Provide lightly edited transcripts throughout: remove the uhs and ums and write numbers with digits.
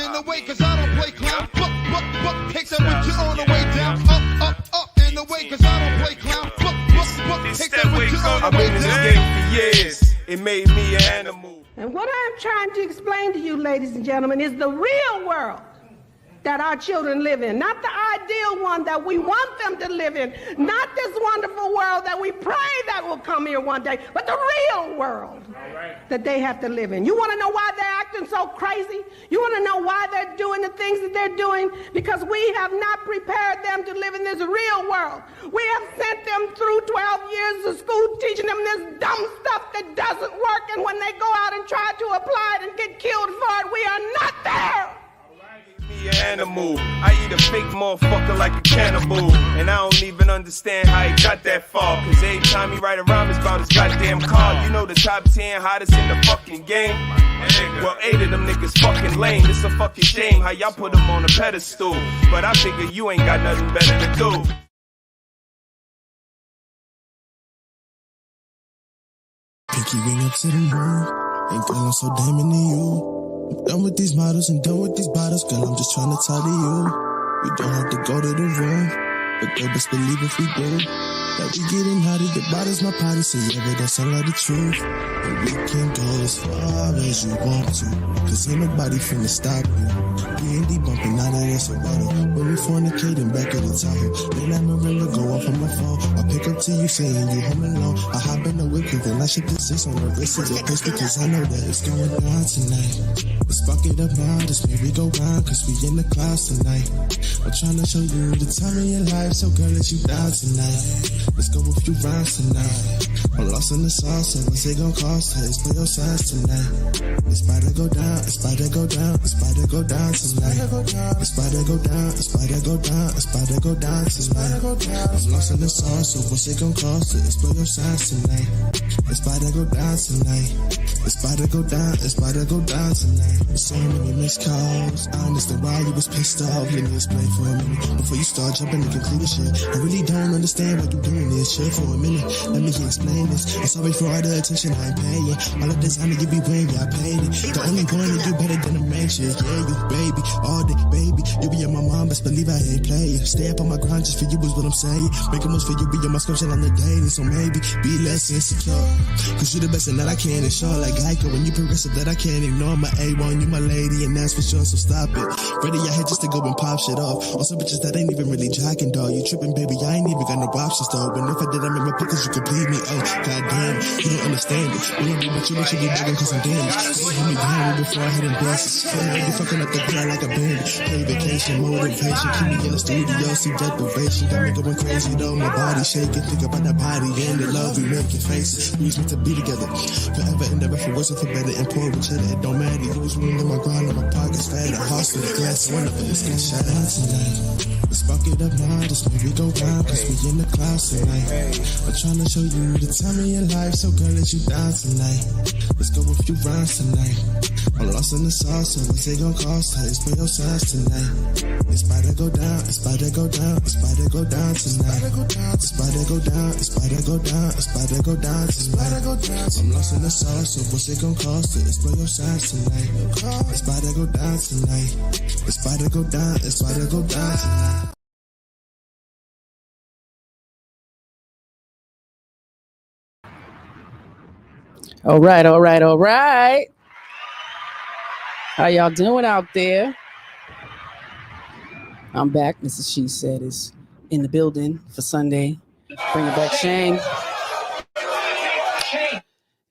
in the way, cause I don't play clown. Book, take that with you on the way down. Up in the way, cause I don't play clown. Book, take that with you on the way down. I've been in this game for years. It made me an animal. And what I'm trying to explain to you, ladies and gentlemen, is the real world that our children live in, not the ideal one that we want them to live in, not this wonderful world that we pray that will come here one day, but the real world that they have to live in. You want to know why they're acting so crazy? You want to know why they're doing the things that they're doing? Because we have not prepared them to live in this real world. We have sent them through 12 years of school teaching them this dumb stuff that doesn't work, and when they go out and try to apply it and get killed for it, we are not there. Me an animal. I eat a fake motherfucker like a cannibal. And I don't even understand how he got that far. Cause every time he write a rhyme, it's about his goddamn car. You know the top 10 hottest in the fucking game? Well, 8 of them niggas fucking lame. It's a fucking shame how y'all put them on a pedestal. But I figure you ain't got nothing better to do. Pinky ring up to the moon. Ain't girl, I'm so damn into you. I'm done with these models and done with these bottles. Girl, I'm just trying to talk to you. We don't have to go to the room, but girl, best believe if we do that we getting hot at the bottles, my party. So yeah, but that sound like the truth. And we can go as far as you want to, cause ain't nobody finna stop you. We ain't debumping out of this water. When we fornicating back at the Tahoe, then that Miranda go off on my phone. I pick up to you saying you home alone. I hop in the whip and I should this on the wrist of your pistol, cause I know that it's going down tonight. Let's fuck it up now, this way we go round, cause we in the clouds tonight. I'm trying to show you the time of your life, so girl, let you down tonight. Let's go a few rounds tonight. I'm lost in the sauce, and what's it gon' cost? Let's play your sides tonight. It's about to go down, it's about to go down, it's about to go down tonight. It's about to go down, it's about to go down, it's about to go down tonight. I'm lost in the sauce, so what's it gon' cost? Let's play your sides tonight. It's about to go down tonight. It's about to go down, it's about to go down tonight. So many missed calls, I understand why you was pissed off. Let me explain for a minute before you start jumping to conclude shit. I really don't understand why you doing this. Chill for a minute, let me explain this. I'm sorry for all the attention I ain't paying. All of this time to give you brain, yeah, I paid it. The only one to do better than the main shit. Yeah, you baby, all day, baby. You be in my mom, best believe I ain't playing. Stay up on my grind just for you is what I'm saying. Make a move for you, be on my scripture on the daily. So maybe be less insecure, cause you the best and that I can ensure. Like Geico, when you progressive that I can't ignore. My A1, you my lady, and that's for sure, so stop it. Ready your head just to go and pop shit off. On some bitches that ain't even really jacking, dog. You tripping, baby, I ain't even got no options, though. And if I did, I'm in my pockets, you could bleed me. Oh, goddamn, you don't understand it. When I do what you should be begging cause I'm damaged. You hit me down before I hit in blessings. Feel like you fucking up the ground like a bandit. Play vacation, motivation, keep me in the studio, see deprivation. Got me going crazy, though, my body shaking. Think about that body and the love we make your faces. We used to be together, forever and ever, for worse or for better. And pour each other, it don't matter. You was rolling in my grind, and my pockets fat. A hostel, the glass, one of them is gonna shut out tonight. Let's fuck it up now, this way we go round, cause we in the clouds tonight. I'm trying to show you the time of your life, so girl, let you down tonight. Let's go a few rounds tonight. I'm lost in the sauce, so what's it gon' cost? Let's play your sides tonight. It's about to go down, it's about to go down, it's about to go down tonight. It's about to go down, it's about to go down, it's about to go down tonight. I'm lost in the sauce, so what's it gon' cost? Let's play your sides tonight. It's about to go down tonight. It's about to go down, it's about to go down tonight. All right, all right, all right. How y'all doing out there? I'm back. Mrs.SheSaid is in the building for Sunday. Bringing back shame.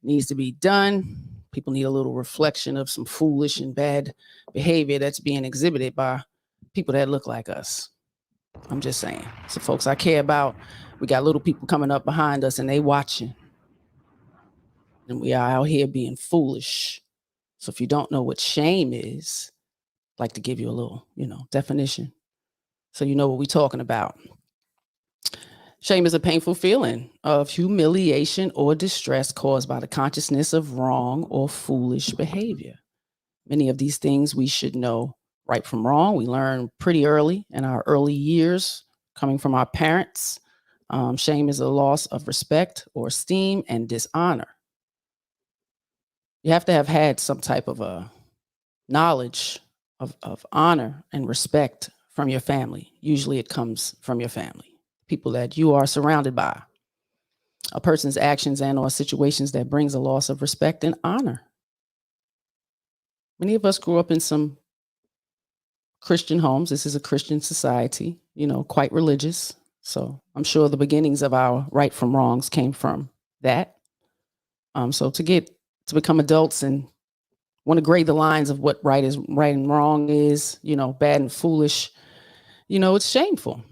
Needs to be done. People need a little reflection of some foolish and bad behavior that's being exhibited by people that look like us. I'm just saying. So folks I care about, we got little people coming up behind us and they watching. And we are out here being foolish. So if you don't know what shame is, I'd like to give you a little, definition. So you know what we're talking about. Shame is a painful feeling of humiliation or distress caused by the consciousness of wrong or foolish behavior. Many of these things we should know right from wrong. We learn pretty early in our early years, coming from our parents. Shame is a loss of respect or esteem and dishonor. You have to have had some type of a knowledge of honor and respect from your family. Usually it comes from your family, people that you are surrounded by. A person's actions and or situations that brings a loss of respect and honor. Many of us grew up in some Christian homes. This is a Christian society, quite religious. So I'm sure the beginnings of our right from wrongs came from that. So to become adults and want to grade the lines of what right and wrong is, bad and foolish, it's shameful.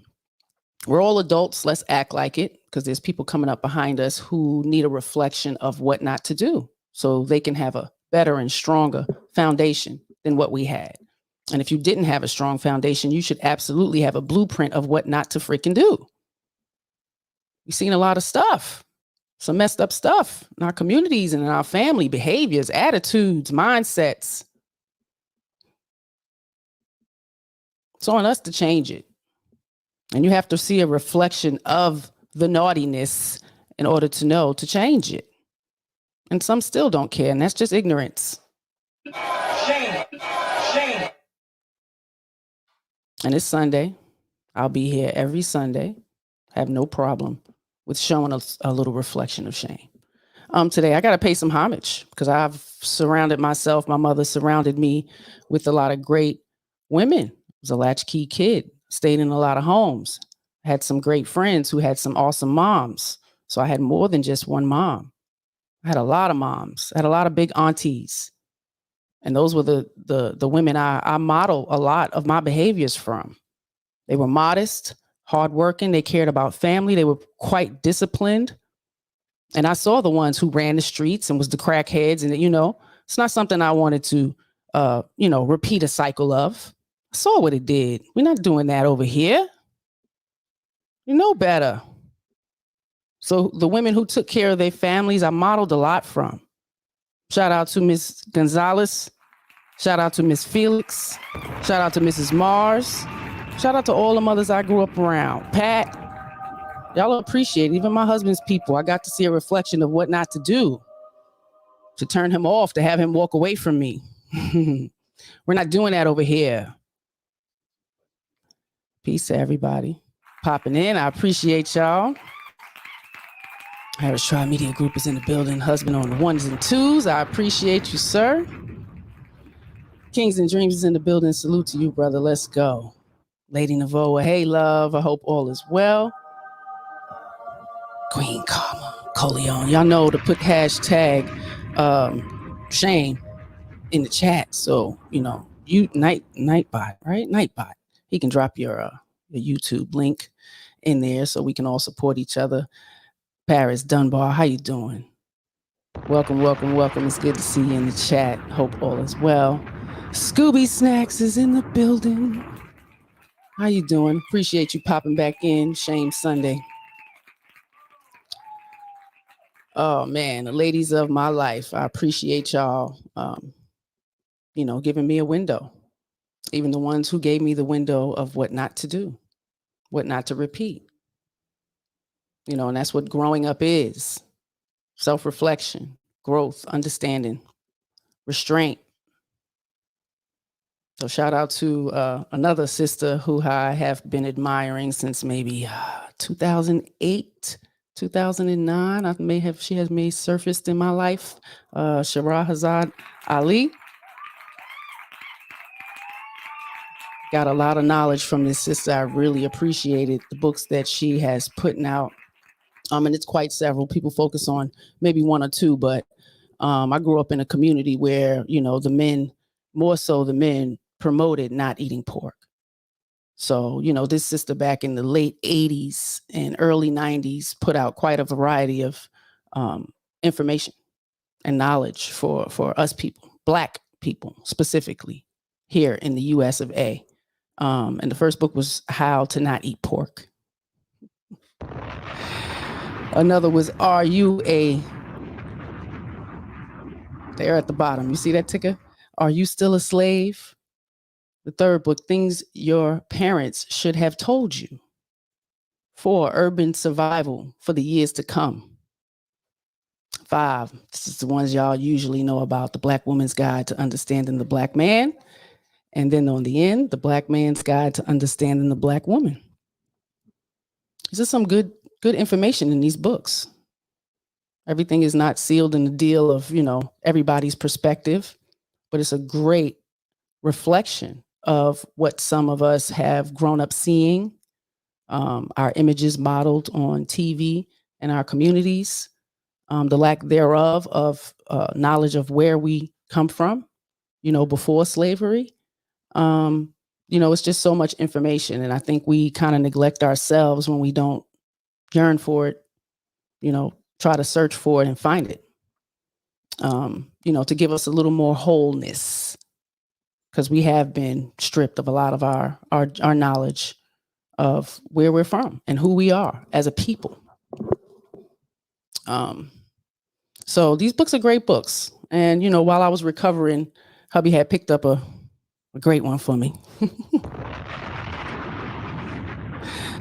We're all adults. Let's act like it, because there's people coming up behind us who need a reflection of what not to do so they can have a better and stronger foundation than what we had. And if you didn't have a strong foundation, you should absolutely have a blueprint of what not to freaking do. We've seen a lot of stuff, some messed up stuff in our communities and in our family, behaviors, attitudes, mindsets. It's on us to change it. And you have to see a reflection of the naughtiness in order to know to change it. And some still don't care, and that's just ignorance. Shame. Shame. And it's Sunday. I'll be here every Sunday. Have no problem with showing a little reflection of shame. Today, I got to pay some homage because I've surrounded myself. My mother surrounded me with a lot of great women. I was a latchkey kid, stayed in a lot of homes, had some great friends who had some awesome moms. So I had more than just one mom. I had a lot of moms. I had a lot of big aunties. And those were the women I model a lot of my behaviors from. They were modest, hardworking. They cared about family. They were quite disciplined. And I saw the ones who ran the streets and was the crackheads. And, it's not something I wanted to, repeat a cycle of. I saw what it did. We're not doing that over here. You know better. So the women who took care of their families, I modeled a lot from. Shout out to Miss Gonzalez. Shout out to Miss Felix. Shout out to Mrs. Mars. Shout out to all the mothers I grew up around. Pat, y'all appreciate it. Even my husband's people. I got to see a reflection of what not to do, to turn him off, to have him walk away from me. We're not doing that over here. Peace to everybody popping in. I appreciate y'all. Harris Tribe Media Group is in the building. Husband on the ones and twos. I appreciate you, sir. Kings and Dreams is in the building. Salute to you, brother. Let's go. Lady Navoa, hey, love. I hope all is well. Queen Karma, Coleon. Y'all know to put hashtag shame in the chat. So, you Nightbot, right? Nightbot. He can drop your YouTube link in there so we can all support each other. Paris Dunbar, how you doing? Welcome, welcome, welcome. It's good to see you in the chat. Hope all is well. Scooby Snacks is in the building. How you doing? Appreciate you popping back in. Shame Sunday. Oh man, the ladies of my life. I appreciate y'all, giving me a window. Even the ones who gave me the window of what not to do, what not to repeat. And that's what growing up is. Self-reflection, growth, understanding, restraint. So shout out to another sister who I have been admiring since maybe 2008, 2009. She has may surfaced in my life. Shahrazad Ali. Got a lot of knowledge from this sister. I really appreciated the books that she has put out. And it's quite several. People focus on maybe one or two, but I grew up in a community where, the men promoted not eating pork. So, this sister back in the late 80s and early 90s put out quite a variety of information and knowledge for us people, Black people specifically here in the US of A. And the first book was How to Not Eat Pork. Another was Are You a... There at the bottom. You see that ticker? Are You Still a Slave? The third book, Things Your Parents Should Have Told You. 4, Urban Survival for the Years to Come. 5, this is the ones y'all usually know about, The Black Woman's Guide to Understanding the Black Man. And then on the end, The Black Man's Guide to Understanding the Black Woman. This is some good information in these books. Everything is not sealed in the deal of, everybody's perspective, but it's a great reflection of what some of us have grown up seeing, our images modeled on TV in our communities, the lack thereof of knowledge of where we come from, before slavery. It's just so much information. And I think we kind of neglect ourselves when we don't yearn for it, try to search for it and find it, to give us a little more wholeness, because we have been stripped of a lot of our knowledge of where we're from and who we are as a people. So these books are great books. And, while I was recovering, hubby had picked up a great one for me.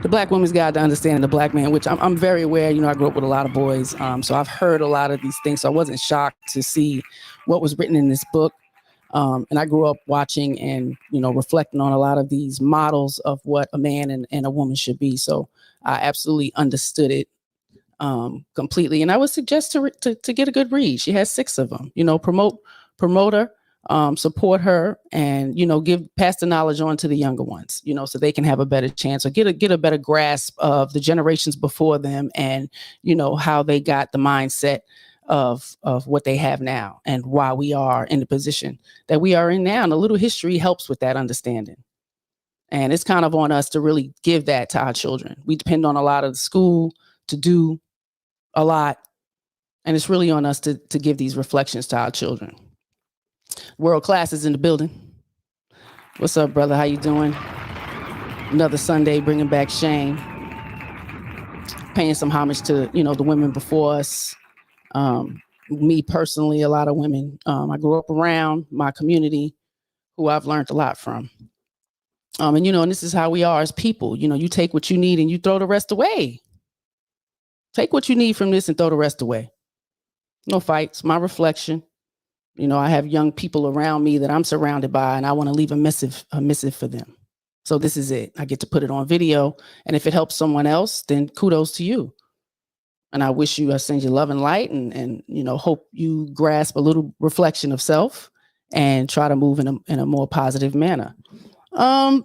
The Black Woman's Guide to Understanding the Black Man, which I'm very aware, I grew up with a lot of boys. So I've heard a lot of these things. So I wasn't shocked to see what was written in this book. And I grew up watching and, reflecting on a lot of these models of what a man and a woman should be. So I absolutely understood it completely. And I would suggest to get a good read. She has 6 of them, promote her, support her, and, pass the knowledge on to the younger ones, so they can have a better chance or get a better grasp of the generations before them and, how they got the mindset of what they have now and why we are in the position that we are in now. And a little history helps with that understanding. And it's kind of on us to really give that to our children. We depend on a lot of the school to do a lot. And it's really on us to give these reflections to our children. World Class is in the building. What's up, brother? How you doing? Another Sunday, bringing back shame. Paying some homage to, the women before us. Me personally, a lot of women I grew up around, my community, who I've learned a lot from. And this is how we are as people. You take what you need and you throw the rest away. Take what you need from this and throw the rest away. No fights, my reflection. I have young people around me that I'm surrounded by, and I want to leave a missive for them. So this is it. I get to put it on video. And if it helps someone else, then kudos to you. And I send you love and light and hope you grasp a little reflection of self and try to move in a more positive manner. Yeah,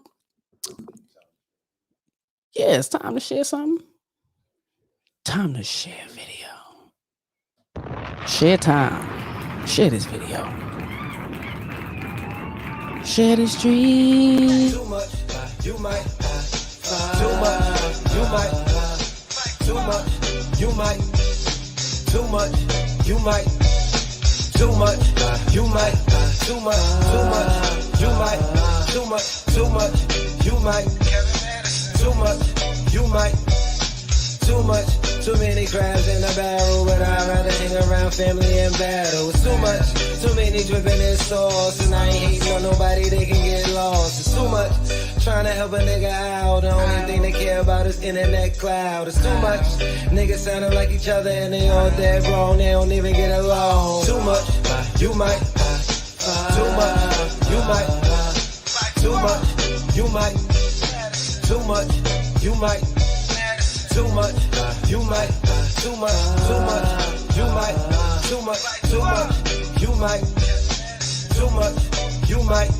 it's time to share something. Time to share video. Share time. Share this video. Share this dream. Too much, you might. Too much, you might. Too much, you might. Too much, you might. Too much, you might. Too much, you might. Too much, you might. Too much, you might. Too much, too many crabs in a barrel, but I'd rather hang around family and battle. It's too much, too many dripping in sauce, and I ain't hating on nobody, they can get lost. It's too much, trying to help a nigga out, the only thing they care about is internet cloud. It's too much, niggas sounding like each other and they all dead wrong, they don't even get along. Too much, you might. Too much, you might. Too much, you might. Too much, you might. Too much, you might. Too much, you might. Too much, you might. Too much, you might.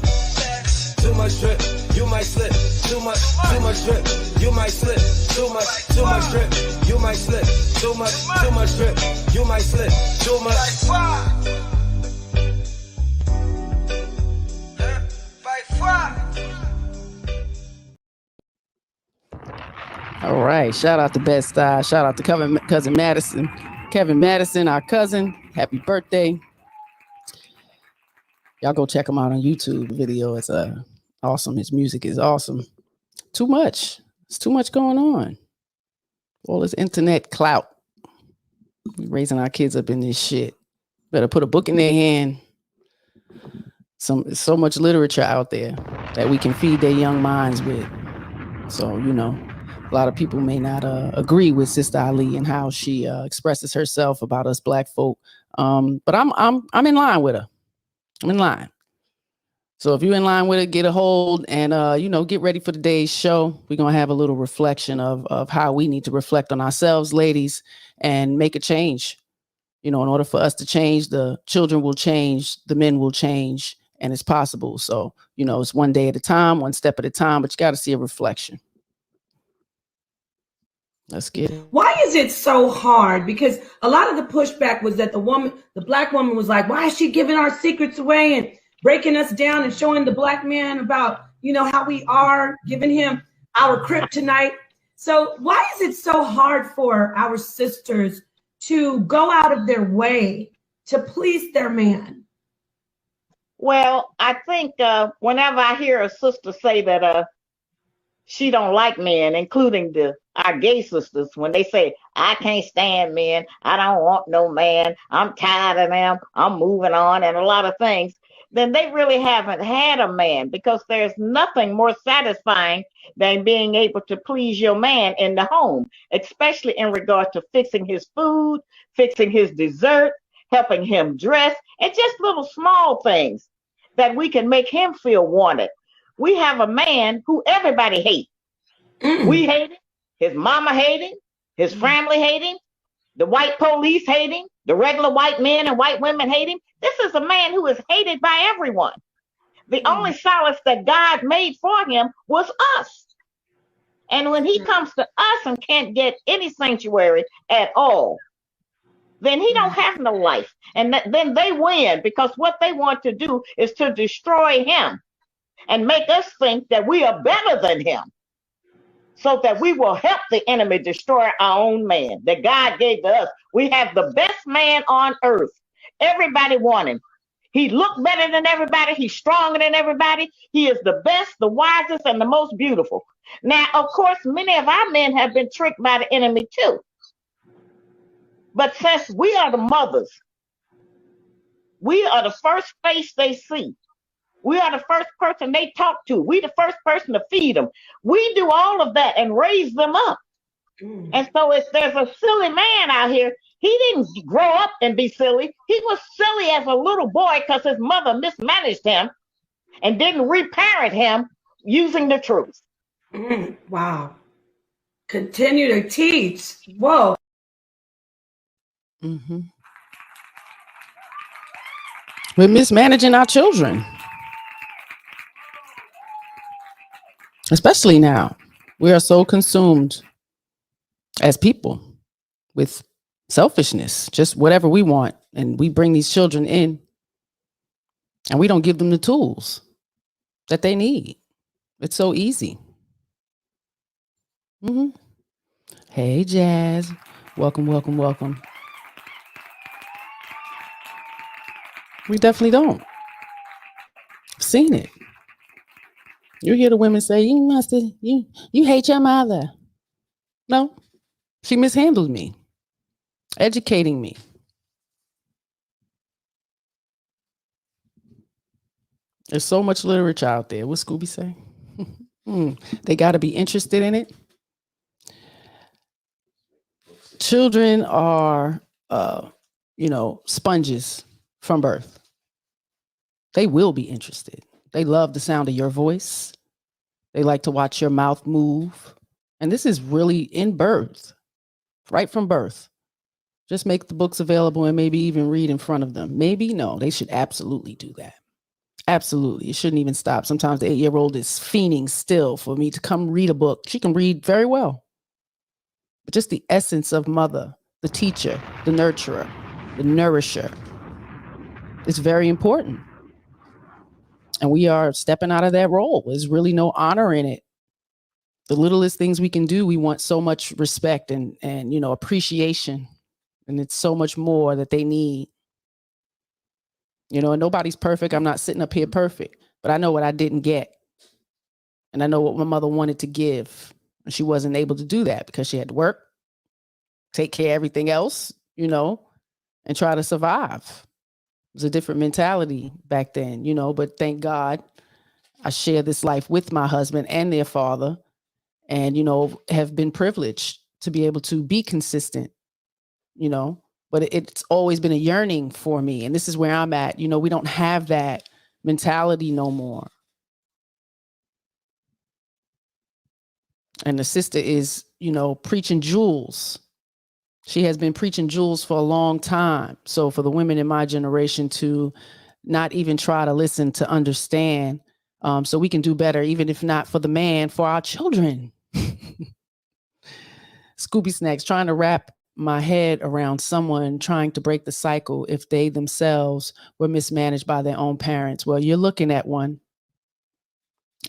Too much drip, you might slip. Too much drip, you might slip. Too much drip, you might slip. Too much drip, you might slip. Too much. All right. Shout out to Best Style. Shout out to cousin Madison. Kevin Madison, our cousin. Happy birthday. Y'all go check him out on YouTube. The video is awesome. His music is awesome. Too much. It's too much going on. All this internet clout. We raising our kids up in this shit. Better put a book in their hand. So much literature out there that we can feed their young minds with. So, a lot of people may not agree with Sister Ali and how she expresses herself about us Black folk. But I'm in line with her. I'm in line. So if you're in line with it, get a hold and, get ready for today's show. We're going to have a little reflection of how we need to reflect on ourselves, ladies, and make a change. In order for us to change, the children will change, the men will change, and it's possible. So, it's one day at a time, one step at a time, but you got to see a reflection. Let's get it. Why is it so hard? Because a lot of the pushback was that the black woman was like, why is she giving our secrets away and breaking us down and showing the black man about, how we are, giving him our kryptonite. So why is it so hard for our sisters to go out of their way to please their man? Well, I think whenever I hear a sister say that she don't like men, including our gay sisters, when they say, I can't stand men, I don't want no man, I'm tired of them, I'm moving on, and a lot of things, then they really haven't had a man, because there's nothing more satisfying than being able to please your man in the home, especially in regard to fixing his food, fixing his dessert, helping him dress, and just little small things that we can make him feel wanted. We have a man who everybody hates. We hate him, his mama hate him, his family hate him, the white police hate him, the regular white men and white women hate him. This is a man who is hated by everyone. The only solace that God made for him was us. And when he comes to us and can't get any sanctuary at all, then he don't have no life. And then they win, because what they want to do is to destroy him and make us think that we are better than him, so that we will help the enemy destroy our own man that God gave to us. We have the best man on earth. Everybody want him. He looked better than everybody. He's stronger than everybody. He is the best, the wisest, and the most beautiful. Now, of course, many of our men have been tricked by the enemy too. But since we are the mothers, we are the first face they see. We are the first person they talk to. We the first person to feed them. We do all of that and raise them up. And so if there's a silly man out here, he didn't grow up and be silly. He was silly as a little boy because his mother mismanaged him and didn't reparent him using the truth. Wow. Continue to teach. Whoa. Mm-hmm. We're mismanaging our children. Especially now. We are so consumed as people with selfishness, just whatever we want. And we bring these children in and we don't give them the tools that they need. It's so easy. Mm-hmm. Hey, Jazz. Welcome, welcome, welcome. We definitely don't. I've seen it. You hear the women say, you hate your mother. No, she mishandled me, educating me. There's so much literature out there. What Scooby say? They got to be interested in it. Children are, sponges from birth. They will be interested. They love the sound of your voice. They like to watch your mouth move. And this is really in birth, right from birth. Just make the books available and maybe even read in front of them. Maybe, no, they should absolutely do that. Absolutely. It shouldn't even stop. Sometimes the 8-year-old is fiending still for me to come read a book. She can read very well. But just the essence of mother, the teacher, the nurturer, the nourisher, is very important. And we are stepping out of that role. There's really no honor in it. The littlest things we can do, we want so much respect and appreciation. And it's so much more that they need. And nobody's perfect. I'm not sitting up here perfect, but I know what I didn't get. And I know what my mother wanted to give. And she wasn't able to do that because she had to work, take care of everything else, and try to survive. It was a different mentality back then, but thank God I share this life with my husband and their father and, have been privileged to be able to be consistent, but it's always been a yearning for me. And this is where I'm at. We don't have that mentality no more. And the sister is, preaching jewels. She has been preaching jewels for a long time. So for the women in my generation to not even try to listen, to understand, so we can do better, even if not for the man, for our children. Scooby Snacks, trying to wrap my head around someone trying to break the cycle if they themselves were mismanaged by their own parents. Well, you're looking at one,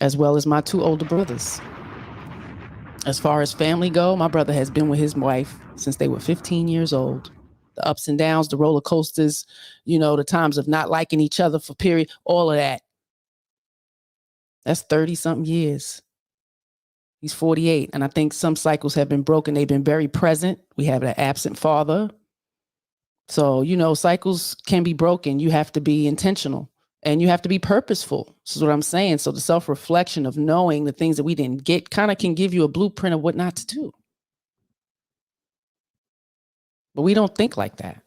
as well as my two older brothers. As far as family go, my brother has been with his wife since they were 15 years old. The ups and downs, the roller coasters, the times of not liking each other for period, all of that. That's 30 something years. He's 48. And I think some cycles have been broken. They've been very present. We have an absent father. So, cycles can be broken. You have to be intentional and you have to be purposeful. This is what I'm saying. So the self-reflection of knowing the things that we didn't get kind of can give you a blueprint of what not to do. But we don't think like that.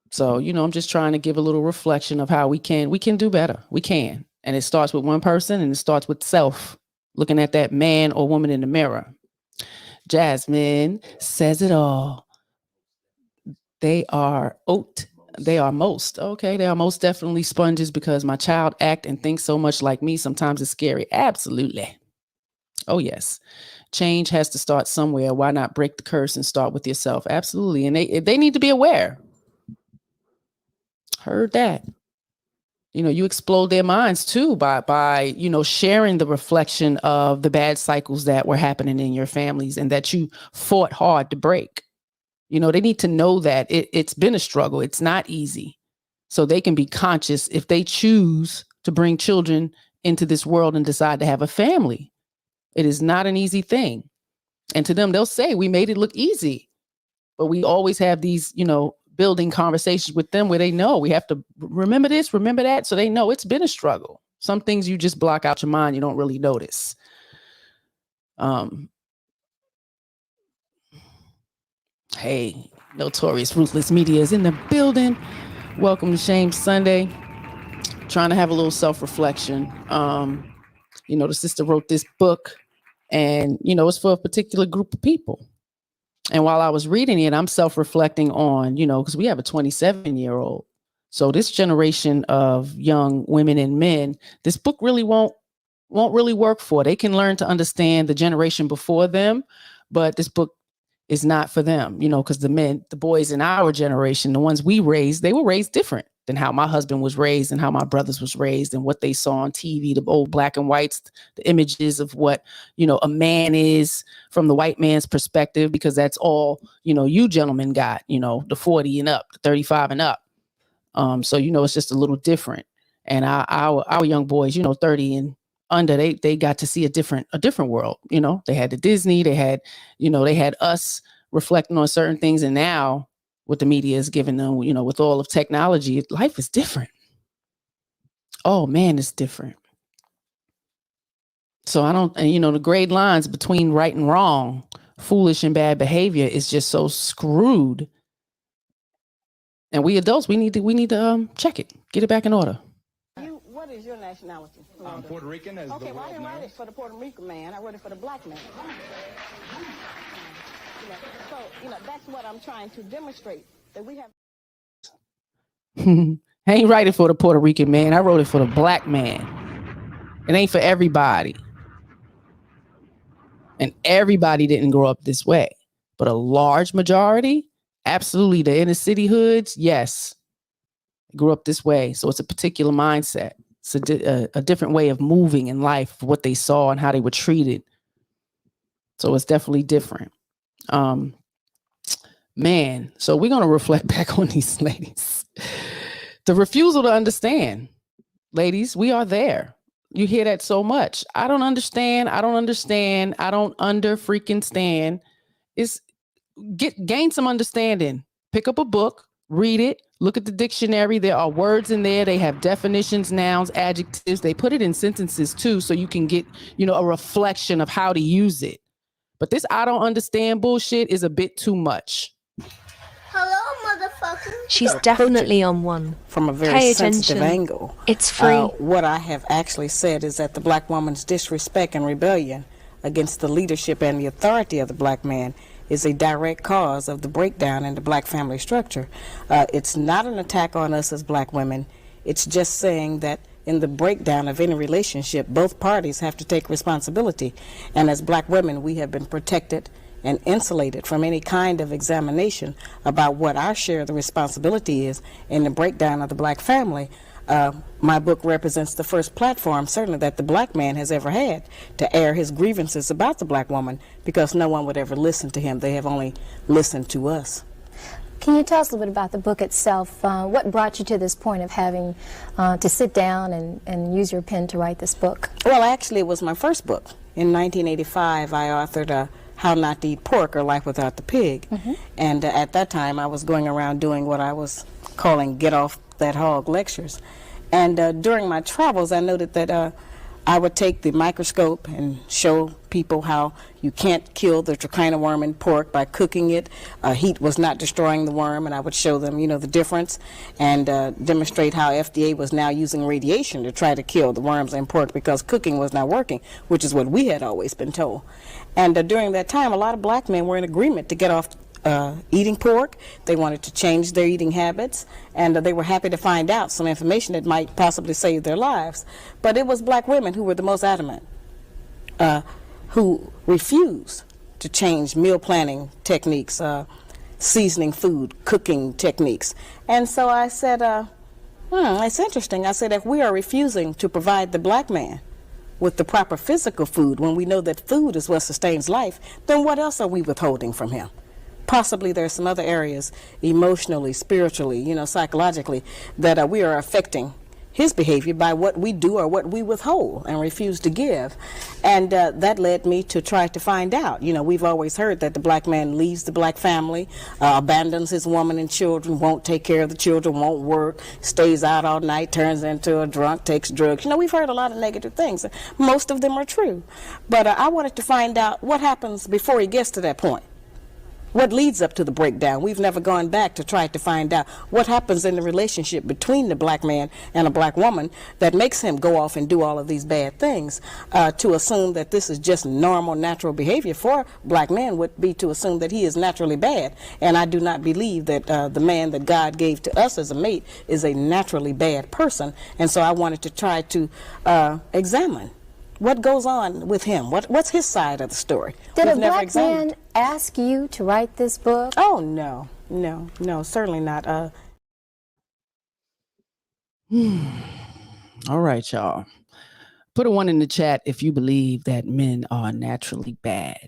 So, I'm just trying to give a little reflection of how we can do better. We can. And it starts with one person and it starts with self. Looking at that man or woman in the mirror. Jasmine says it all. They are most definitely sponges because my child act and thinks so much like me. Sometimes it's scary. Absolutely. Oh, yes. Change has to start somewhere. Why not break the curse and start with yourself? Absolutely. And they need to be aware. Heard that. You explode their minds too by sharing the reflection of the bad cycles that were happening in your families and that you fought hard to break. They need to know that it's been a struggle. It's not easy. So they can be conscious if they choose to bring children into this world and decide to have a family. It is not an easy thing. And to them, they'll say, we made it look easy. But we always have these, building conversations with them where they know we have to remember this, remember that. So they know it's been a struggle. Some things you just block out your mind. You don't really notice. Hey, Notorious Ruthless Media is in the building. Welcome to Shame Sunday. Trying to have a little self-reflection. The sister wrote this book and, it's for a particular group of people. And while I was reading it, I'm self-reflecting on, because we have a 27-year-old. So this generation of young women and men, this book really won't really work for. They can learn to understand the generation before them, but this book is not for them, because the boys in our generation, the ones we raised, they were raised different than how my husband was raised and how my brothers was raised and what they saw on TV, the old black and whites, the images of what, a man is from the white man's perspective, because that's all, you gentlemen got, the 40 and up, the 35 and up. So, it's just a little different. And our young boys, 30 and under, they got to see a different world. They had the Disney, they had us reflecting on certain things. And now what the media is giving them, with all of technology, life is different. Oh man, it's different. So the grade lines between right and wrong, foolish and bad behavior is just so screwed. And we adults, we need to check it, get it back in order. What is your nationality? I'm Puerto Rican, as okay, the well, I world didn't write knows. it for the Puerto Rican man. I wrote it for the black man. So, that's what I'm trying to demonstrate, that we have. I ain't write it for the Puerto Rican man. I wrote it for the black man. It ain't for everybody. And everybody didn't grow up this way. But a large majority, absolutely. The inner city hoods, yes, grew up this way. So it's a particular mindset. It's a different way of moving in life, what they saw and how they were treated. So it's definitely different. Man, so we're going to reflect back on these ladies. The refusal to understand. Ladies, we are there. You hear that so much. I don't understand. I don't under freaking stand. Gain some understanding. Pick up a book, read it, look at the dictionary. There are words in there. They have definitions, nouns, adjectives. They put it in sentences too, so you can get, a reflection of how to use it. But this I don't understand bullshit is a bit too much. Hello, motherfucker. She's definitely on one. From a very Pay sensitive attention. angle. It's free. What I have actually said is that the black woman's disrespect and rebellion against the leadership and the authority of the black man is a direct cause of the breakdown in the black family structure. It's not an attack on us as black women. It's just saying that in the breakdown of any relationship, both parties have to take responsibility. And as black women, we have been protected and insulated from any kind of examination about what our share of the responsibility is in the breakdown of the black family. My book represents the first platform, certainly, that the black man has ever had to air his grievances about the black woman, because no one would ever listen to him. They have only listened to us. Can you tell us a little bit about the book itself? What brought you to this point of having to sit down and use your pen to write this book? Well, actually, it was my first book. In 1985, I authored How Not to Eat Pork or Life Without the Pig. And at that time, I was going around doing what I was calling Get Off That Hog lectures. And during my travels, I noted that I would take the microscope and show people how you can't kill the trichina worm in pork by cooking it. Heat was not destroying the worm, and I would show them, the difference, and demonstrate how FDA was now using radiation to try to kill the worms in pork because cooking was not working, which is what we had always been told. And during that time, a lot of black men were in agreement to get off eating pork. They wanted to change their eating habits, and they were happy to find out some information that might possibly save their lives. But it was black women who were the most adamant, who refused to change meal planning techniques, seasoning food, cooking techniques. And so I said, it's interesting. I said, if we are refusing to provide the black man with the proper physical food when we know that food is what sustains life, then what else are we withholding from him? Possibly there are some other areas, emotionally, spiritually, psychologically, that we are affecting his behavior by what we do or what we withhold and refuse to give. And that led me to try to find out. We've always heard that the black man leaves the black family, abandons his woman and children, won't take care of the children, won't work, stays out all night, turns into a drunk, takes drugs. We've heard a lot of negative things. Most of them are true. But I wanted to find out what happens before he gets to that point. What leads up to the breakdown? We've never gone back to try to find out what happens in the relationship between the black man and a black woman that makes him go off and do all of these bad things. To assume that this is just normal, natural behavior for black men would be to assume that he is naturally bad. And I do not believe that the man that God gave to us as a mate is a naturally bad person. And so I wanted to try to examine what goes on with him. What's his side of the story? Did a black man ask you to write this book? Oh, no, certainly not. All right, y'all. Put a 1 in the chat if you believe that men are naturally bad.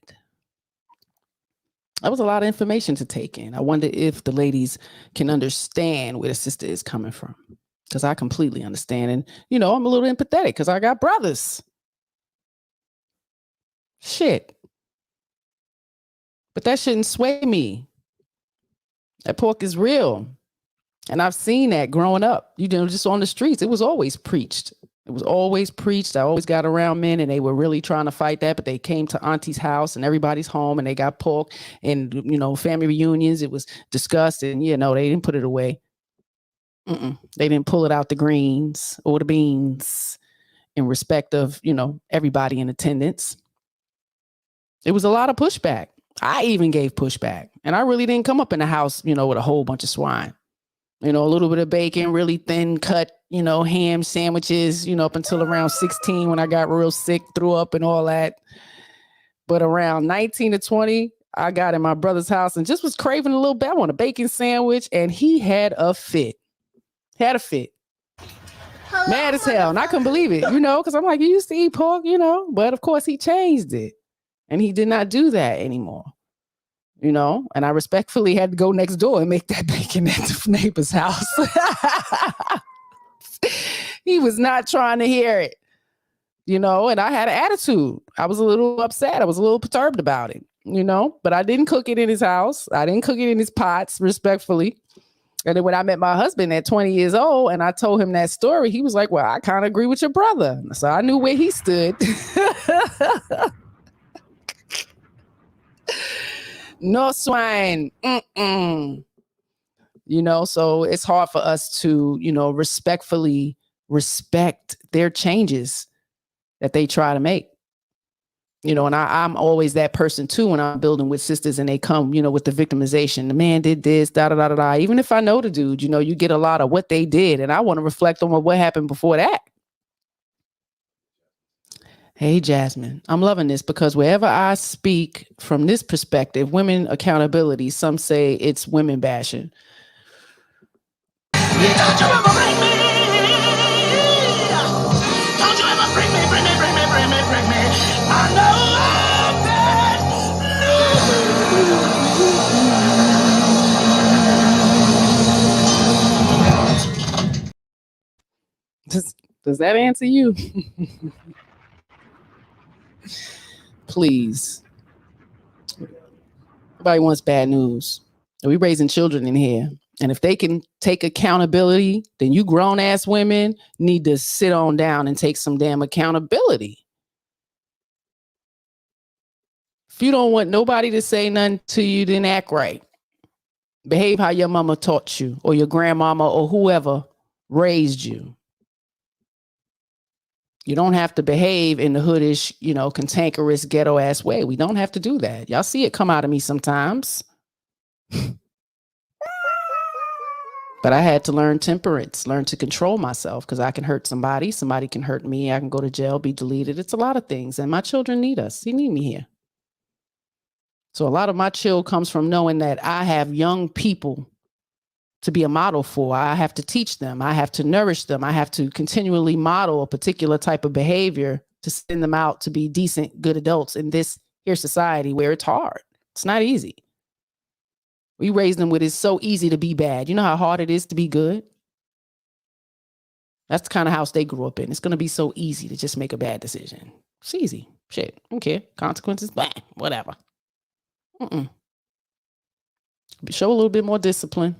That was a lot of information to take in. I wonder if the ladies can understand where the sister is coming from, because I completely understand. And, I'm a little empathetic because I got brothers. Shit. But that shouldn't sway me. That pork is real. And I've seen that growing up, just on the streets. It was always preached. It was always preached. I always got around men and they were really trying to fight that, but they came to auntie's house and everybody's home and they got pork and, family reunions. It was discussed and, they didn't put it away. They didn't pull it out the greens or the beans in respect of, everybody in attendance. It was a lot of pushback. I even gave pushback. And I really didn't come up in the house, with a whole bunch of swine. A little bit of bacon, really thin cut, ham sandwiches, up until around 16 when I got real sick, threw up and all that. But around 19 to 20, I got in my brother's house and just was craving a little bit. I want a bacon sandwich. And he had a fit. Mad as hell. And I couldn't believe it, because I'm like, you used to eat pork, But of course he changed it. And he did not do that anymore, and I respectfully had to go next door and make that bacon at the neighbor's house. He was not trying to hear it, and I had an attitude. I was a little upset. I was a little perturbed about it, but I didn't cook it in his house. I didn't cook it in his pots, respectfully. And then when I met my husband at 20 years old and I told him that story, he was like, well, I kind of agree with your brother. So I knew where he stood. No swine. You know, so it's hard for us to, you know, respectfully respect their changes that they try to make. You know, and I'm always that person too when I'm building with sisters and they come, you know, with the victimization. The man did this, da da da da da. Even if I know the dude, you know, you get a lot of what they did, and I want to reflect on what happened before that. Hey, Jasmine, I'm loving this because wherever I speak from this perspective, women accountability, some say it's women bashing. Don't you ever bring me. Don't you ever bring me. I know Does that answer you? Please. Nobody wants bad news. We raising children in here. And if they can take accountability, then you grown ass women need to sit on down and take some damn accountability. If you don't want nobody to say nothing to you, then act right. Behave how your mama taught you, or your grandmama, or whoever raised you. You don't have to behave in the hoodish, you know, cantankerous, ghetto ass way. We don't have to do that. Y'all see it come out of me sometimes. But I had to learn temperance, learn to control myself, because I can hurt somebody. Somebody can hurt me. I can go to jail, be deleted. It's a lot of things. And my children need us. They need me here. So a lot of my chill comes from knowing that I have young people to be a model for. I have to teach them. I have to nourish them. I have to continually model a particular type of behavior to send them out to be decent, good adults in this here society where it's hard. It's not easy. We raise them with it's so easy to be bad. You know how hard it is to be good? That's the kind of house they grew up in. It's going to be so easy to just make a bad decision. It's easy. Shit. Okay. Consequences. Blah. Whatever. Show a little bit more discipline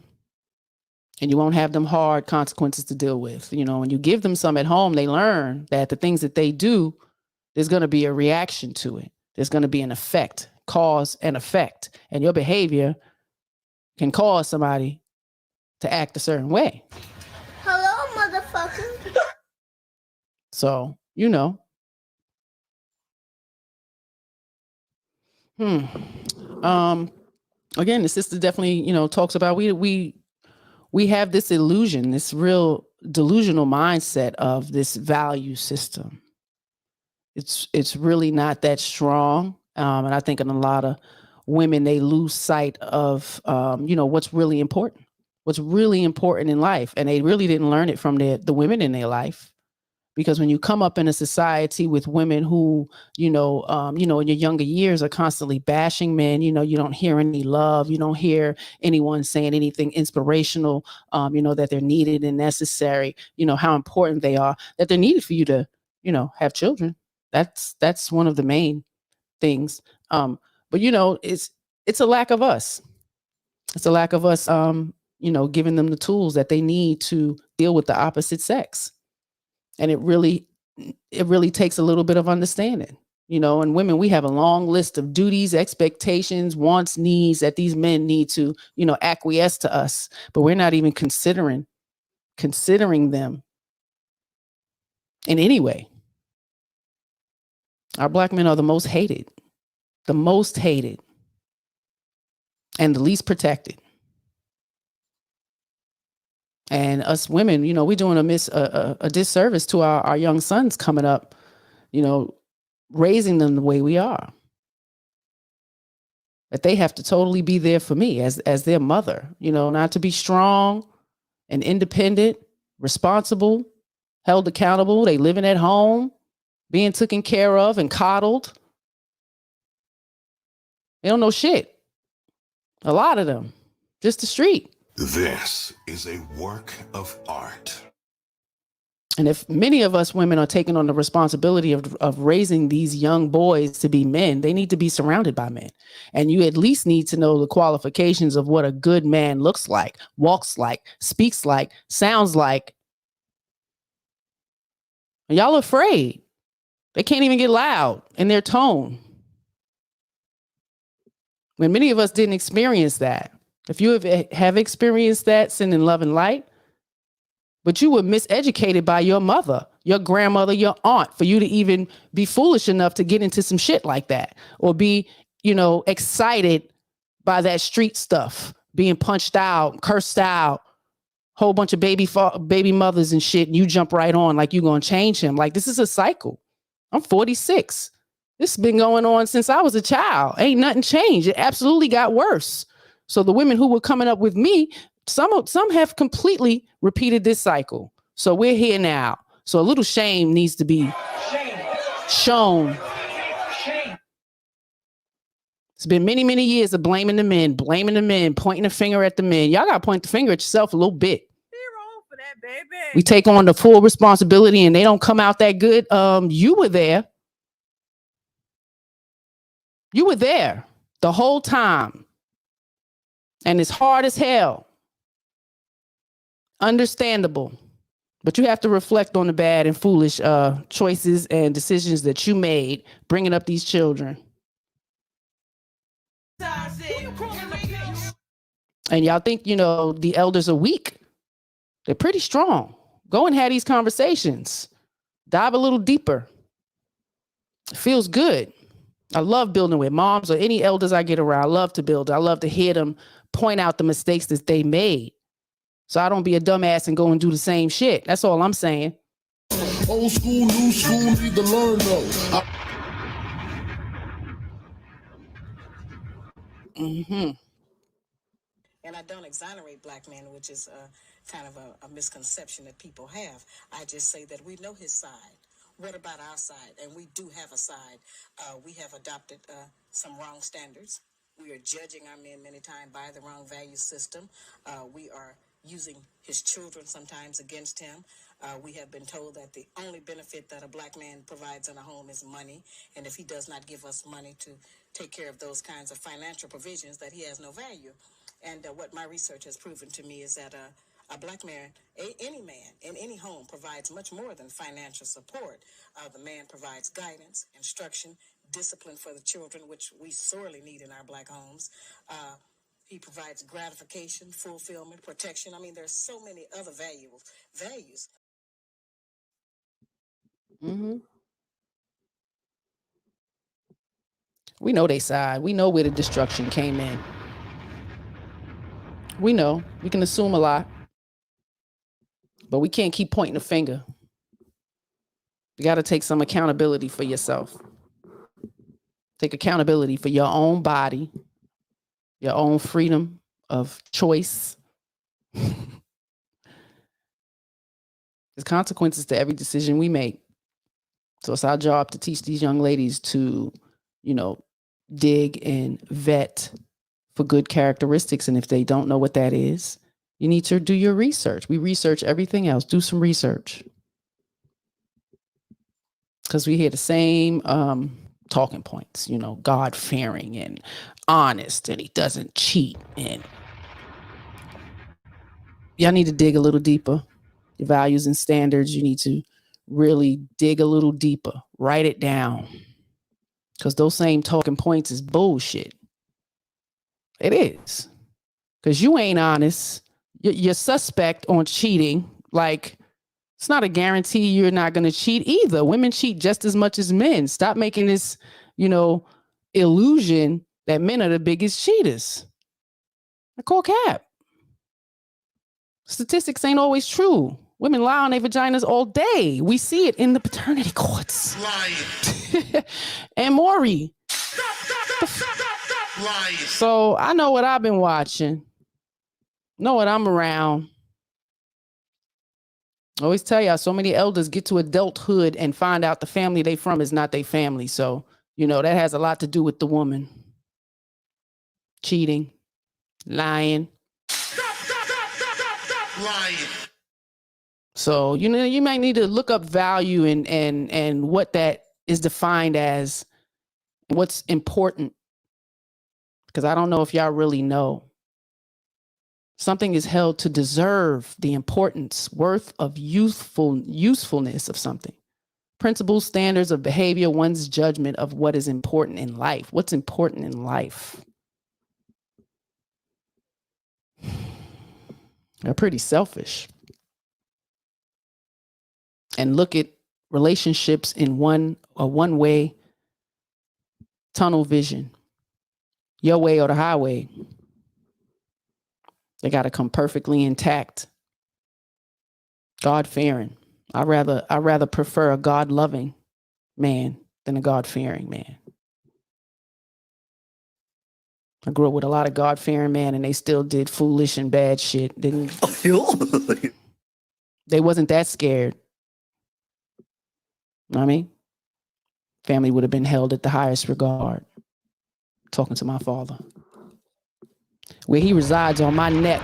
and you won't have them hard consequences to deal with. You know, when you give them some at home, they learn that the things that they do, there's going to be a reaction to it. There's going to be an effect, cause and effect. And your behavior can cause somebody to act a certain way. Hello, motherfucker. So, you know. Again, the sister definitely, you know, talks about we have this illusion, this real delusional mindset of this value system. It's really not that strong. And I think in a lot of women, they lose sight of, you know, what's really important in life. And they really didn't learn it from the women in their life. Because when you come up in a society with women who, in your younger years are constantly bashing men, you know, you don't hear any love. You don't hear anyone saying anything inspirational, that they're needed and necessary, you know, how important they are, that they're needed for you to, you know, have children. That's one of the main things. But, you know, it's a lack of us. It's a lack of us, giving them the tools that they need to deal with the opposite sex. And it really takes a little bit of understanding, you know, and women, we have a long list of duties, expectations, wants, needs that these men need to, you know, acquiesce to us, but we're not even considering them in any way. Our Black men are the most hated and the least protected. And us women, you know, we're doing a disservice to our young sons coming up, you know, raising them the way we are. That they have to totally be there for me as their mother, you know, not to be strong and independent, responsible, held accountable. They living at home, being taken care of and coddled. They don't know shit. A lot of them, just the street. This is a work of art. And if many of us women are taking on the responsibility of raising these young boys to be men, they need to be surrounded by men. And you at least need to know the qualifications of what a good man looks like, walks like, speaks like, sounds like. And y'all afraid. They can't even get loud in their tone. When many of us didn't experience that. If you have experienced that, sin and love and light, but you were miseducated by your mother, your grandmother, your aunt, for you to even be foolish enough to get into some shit like that, or be, excited by that street stuff, being punched out, cursed out, whole bunch of baby mothers and shit, and you jump right on like you're going to change him. Like, this is a cycle. I'm 46. This has been going on since I was a child. Ain't nothing changed. It absolutely got worse. So the women who were coming up with me, some have completely repeated this cycle. So we're here now. So a little shame needs to be shown. It's been many, many years of blaming the men, pointing the finger at the men. Y'all got to point the finger at yourself a little bit. For that, baby. We take on the full responsibility and they don't come out that good. You were there. You were there the whole time. And it's hard as hell. Understandable. But you have to reflect on the bad and foolish choices and decisions that you made bringing up these children. And y'all think, the elders are weak. They're pretty strong. Go and have these conversations. Dive a little deeper. It feels good. I love building with moms or any elders I get around. I love to build. I love to hear them point out the mistakes that they made. So I don't be a dumbass and go and do the same shit. That's all I'm saying. Old school, new school, need to learn though. Mm-hmm. And I don't exonerate black men, which is kind of a misconception that people have. I just say that we know his side. What about our side? And we do have a side. We have adopted some wrong standards. We are judging our men many times by the wrong value system. We are using his children sometimes against him. We have been told that the only benefit that a black man provides in a home is money. And if he does not give us money to take care of those kinds of financial provisions, that he has no value. And what my research has proven to me is that a black man, any man in any home provides much more than financial support. The man provides guidance, instruction, discipline for the children, which we sorely need in our black homes. He provides gratification, fulfillment, protection. I mean, there's so many other values. Mm-hmm. We know they side. We know where the destruction came in. We know. We can assume a lot. But we can't keep pointing the finger. You got to take some accountability for yourself. Take accountability for your own body, your own freedom of choice. There's consequences to every decision we make. So it's our job to teach these young ladies to, dig and vet for good characteristics. And if they don't know what that is, you need to do your research. We research everything else. Do some research. Because we hear the same talking points, God-fearing and honest, and he doesn't cheat. And y'all need to dig a little deeper. Your values and standards, you need to really dig a little deeper. Write it down. Because those same talking points is bullshit. It is. Because you ain't honest. You're suspect on cheating. Like, it's not a guarantee you're not going to cheat either. Women cheat just as much as men. Stop making this, illusion that men are the biggest cheaters. I call cap. Statistics ain't always true. Women lie on their vaginas all day. We see it in the paternity courts. Lying. And Maury. Lying. So I know what I've been watching. Know what I'm around. I always tell y'all, so many elders get to adulthood and find out the family they from is not their family. So, that has a lot to do with the woman. Cheating. Lying. Lying. So, you might need to look up value and what that is defined as, what's important. Because I don't know if y'all really know. Something is held to deserve the importance, worth of usefulness of something. Principles, standards of behavior, one's judgment of what is important in life. What's important in life? They're pretty selfish. And look at relationships in a one-way tunnel vision. Your way or the highway. They got to come perfectly intact. God-fearing. I rather prefer a God-loving man than a God-fearing man. I grew up with a lot of God-fearing men, and they still did foolish and bad shit. They wasn't that scared. You know what I mean? Family would have been held at the highest regard. Talking to my father. Where he resides on my neck.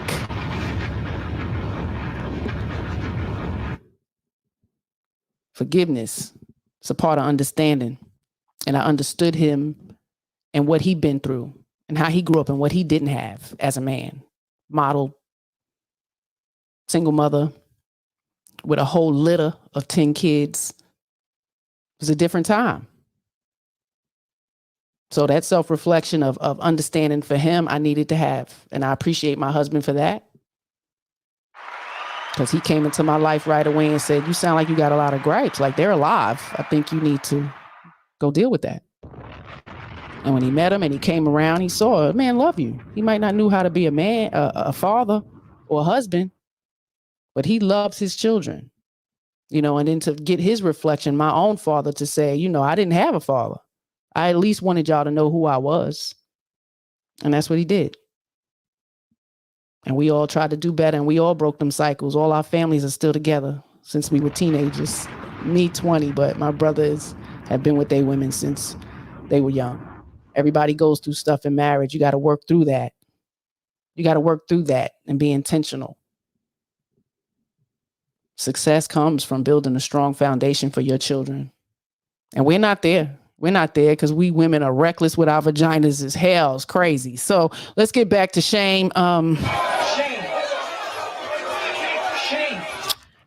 Forgiveness. It's a part of understanding. And I understood him and what he'd been through and how he grew up and what he didn't have as a man. Model, single mother with a whole litter of 10 kids. It was a different time. So that self-reflection of understanding for him, I needed to have. And I appreciate my husband for that. Because he came into my life right away and said, you sound like you got a lot of gripes. Like, they're alive. I think you need to go deal with that. And when he met him and he came around, he saw a man love you. He might not know how to be a man, a father or a husband, but he loves his children. You know, and then to get his reflection, my own father, to say, you know, I didn't have a father. I at least wanted y'all to know who I was. And that's what he did. And we all tried to do better, and we all broke them cycles. All our families are still together since we were teenagers. Me, 20, but my brothers have been with their women since they were young. Everybody goes through stuff in marriage. You got to work through that. You got to work through that and be intentional. Success comes from building a strong foundation for your children. And we're not there. We're not there because we women are reckless with our vaginas as hell. It's crazy. So let's get back to shame. Shame.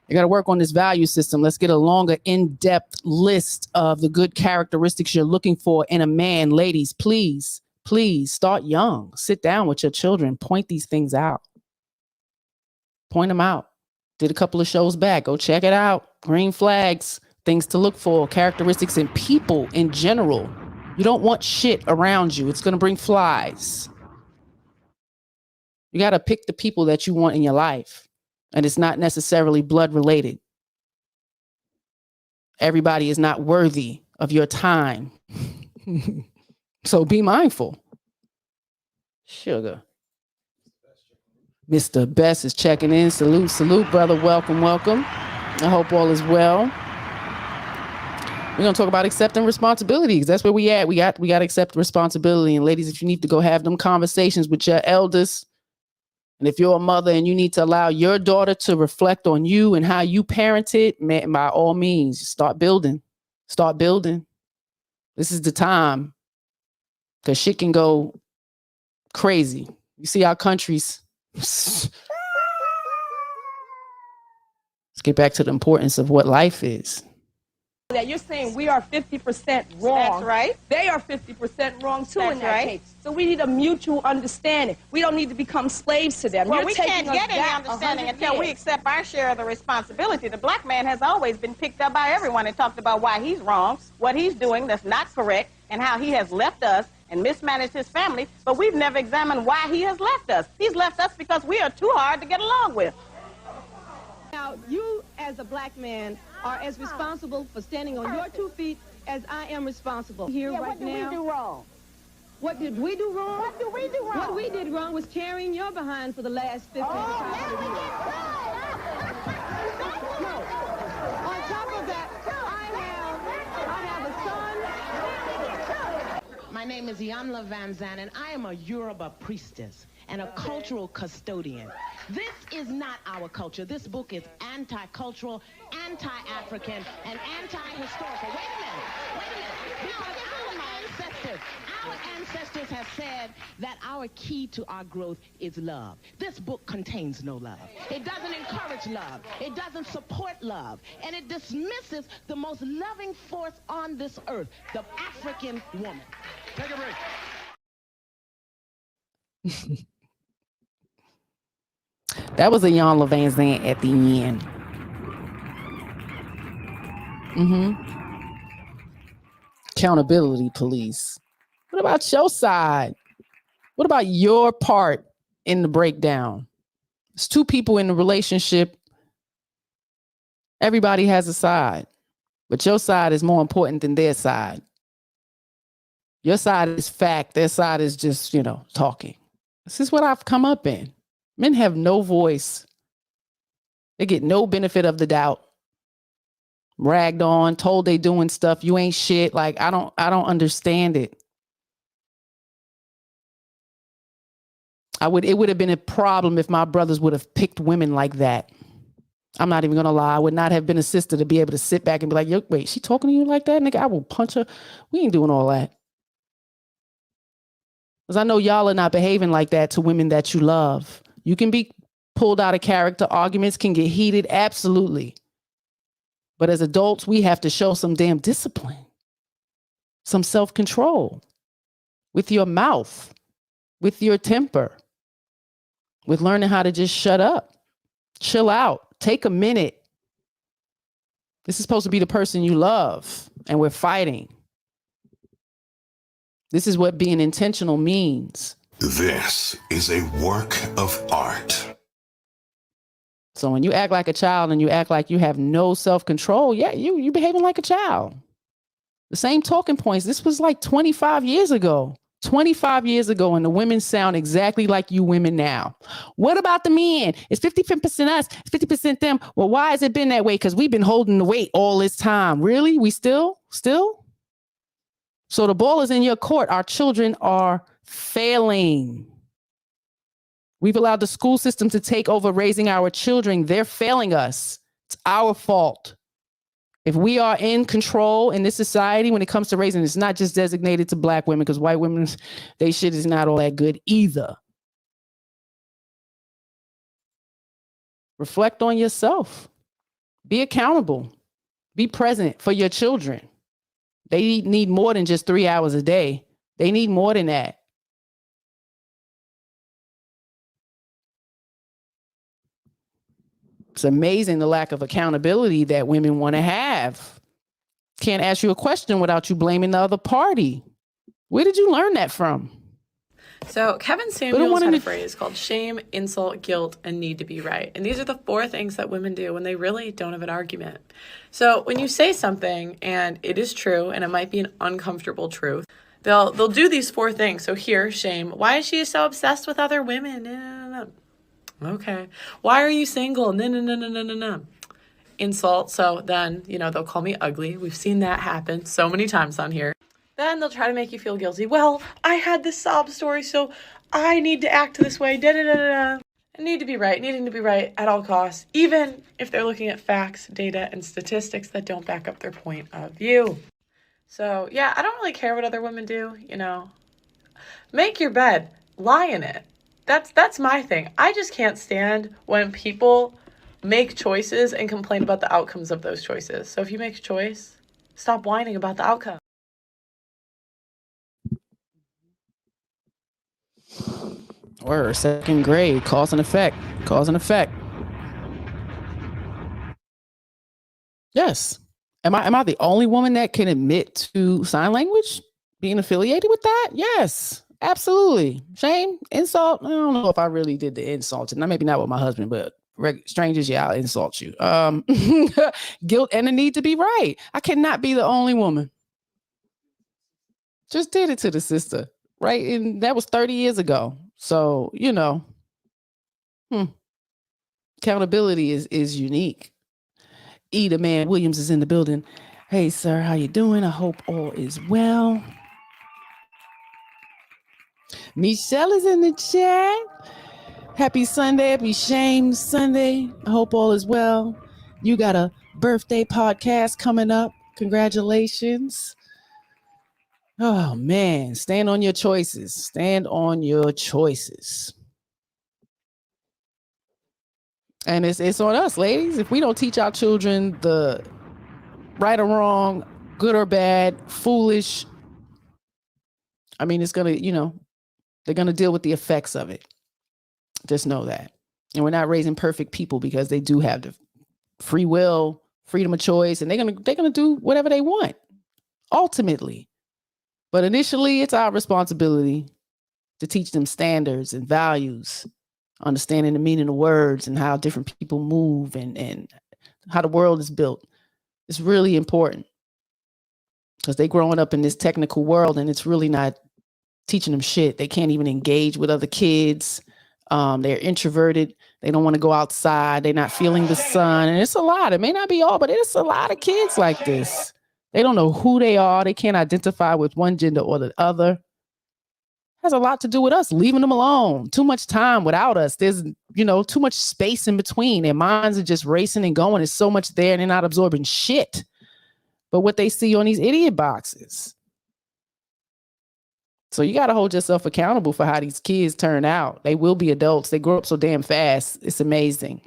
You got to work on this value system. Let's get a longer, in-depth list of the good characteristics you're looking for in a man. Ladies, please start young. Sit down with your children. Point these things out. Point them out. Did a couple of shows back. Go check it out. Green flags. Things to look for, characteristics in people in general. You don't want shit around you. It's going to bring flies. You got to pick the people that you want in your life. And it's not necessarily blood related. Everybody is not worthy of your time. So be mindful. Sugar. Mr. Best is checking in. Salute, brother. Welcome. I hope all is well. We're going to talk about accepting responsibility because that's where we at. We got to accept responsibility. And ladies, if you need to go have them conversations with your elders, and if you're a mother and you need to allow your daughter to reflect on you and how you parented, man, by all means, start building. This is the time because shit can go crazy. You see our countries. Let's get back to the importance of what life is. That you're saying we are 50% wrong. That's right. They are 50% wrong too. That's in that right. case. So we need a mutual understanding. We don't need to become slaves to them. Well, You're we taking can't us get any back understanding 100 until we years. accept our share of the responsibility. The black man has always been picked up by everyone and talked about why he's wrong, what he's doing that's not correct, and how he has left us and mismanaged his family, but we've never examined why he has left us. He's left us because we are too hard to get along with. Now, you as a black man are as responsible for standing on your 2 feet as I am responsible here right now. What did we do wrong? What did we do wrong? What did we do wrong? What we did wrong was carrying your behind for the last 50 years. On top of that, I have a son. My name is Yamla Van Zandt, and I am a Yoruba priestess and a cultural custodian. This is not our culture. This book is anti-cultural, anti-African, and anti-historical. Wait a minute. Because our ancestors have said that our key to our growth is love. This book contains no love. It doesn't encourage love. It doesn't support love. And it dismisses the most loving force on this earth, the African woman. Take a break. That was a Jan Levan Zandt at the end. Accountability police. What about your side? What about your part in the breakdown? It's two people in the relationship. Everybody has a side, but your side is more important than their side. Your side is fact. Their side is just, talking. This is what I've come up in. Men have no voice. They get no benefit of the doubt. Ragged on, told they doing stuff. You ain't shit. Like, I don't understand it. It would have been a problem if my brothers would have picked women like that. I'm not even gonna lie. I would not have been a sister to be able to sit back and be like, yo, wait, she talking to you like that, nigga? I will punch her. We ain't doing all that. Because I know y'all are not behaving like that to women that you love. You can be pulled out of character. Arguments can get heated. Absolutely. But as adults, we have to show some damn discipline, some self-control with your mouth, with your temper, with learning how to just shut up, chill out, take a minute. This is supposed to be the person you love, and we're fighting. This is what being intentional means. This is a work of art. So when you act like a child and you act like you have no self-control, yeah, you behaving like a child. The same talking points. This was like 25 years ago. 25 years ago, and the women sound exactly like you women now. What about the men? It's 50% us, 50% them. Well, why has it been that way? Because we've been holding the weight all this time. Really? We still? So the ball is in your court. Our children are failing. We've allowed the school system to take over raising our children. They're failing us. It's our fault. If we are in control in this society when it comes to raising, it's not just designated to black women, because white women, they shit is not all that good either. Reflect on yourself. Be accountable. Be present for your children. They need more than just 3 hours a day. They need more than that. It's amazing the lack of accountability that women want to have. Can't ask you a question without you blaming the other party. Where did you learn that from? So Kevin Samuels had a phrase called shame, insult, guilt, and need to be right. And these are the 4 things that women do when they really don't have an argument. So when you say something and it is true, and it might be an uncomfortable truth, they'll do these 4 things. So here, shame. Why is she so obsessed with other women? No. Okay. Why are you single? No. Insult. So then, they'll call me ugly. We've seen that happen so many times on here. Then they'll try to make you feel guilty. Well, I had this sob story, so I need to act this way. I need to be right. Needing to be right at all costs, even if they're looking at facts, data, and statistics that don't back up their point of view. So, yeah, I don't really care what other women do, Make your bed. Lie in it. That's my thing. I just can't stand when people make choices and complain about the outcomes of those choices. So if you make a choice, stop whining about the outcome. Or second grade, cause and effect. Yes. Am I the only woman that can admit to sign language? Being affiliated with that? Yes. Absolutely. Shame, insult. I don't know if I really did the insult. Maybe not with my husband, but strangers, yeah, I'll insult you. Guilt and the need to be right. I cannot be the only woman. Just did it to the sister, right? And that was 30 years ago. So, accountability is unique. Eda Man Williams is in the building. Hey, sir, how you doing? I hope all is well. Michelle is in the chat. Happy Sunday. Happy Shame Sunday. I hope all is well. You got a birthday podcast coming up. Congratulations. Oh, man. Stand on your choices. Stand on your choices. And it's on us, ladies. If we don't teach our children the right or wrong, good or bad, foolish, it's going to, they're going to deal with the effects of it. Just know that. And we're not raising perfect people because they do have the free will, freedom of choice, and they're gonna do whatever they want, ultimately. But initially, it's our responsibility to teach them standards and values, understanding the meaning of words and how different people move and how the world is built. It's really important because they're growing up in this technical world and it's really not teaching them shit. They can't even engage with other kids. They're introverted. They don't want to go outside. They're not feeling the sun. And it's a lot. It may not be all, but it's a lot of kids like this. They don't know who they are. They can't identify with one gender or the other. It has a lot to do with us leaving them alone. Too much time without us. There's, too much space in between. Their minds are just racing and going. There's so much there and they're not absorbing shit. But what they see on these idiot boxes. So you got to hold yourself accountable for how these kids turn out. They will be adults. They grow up so damn fast. It's amazing.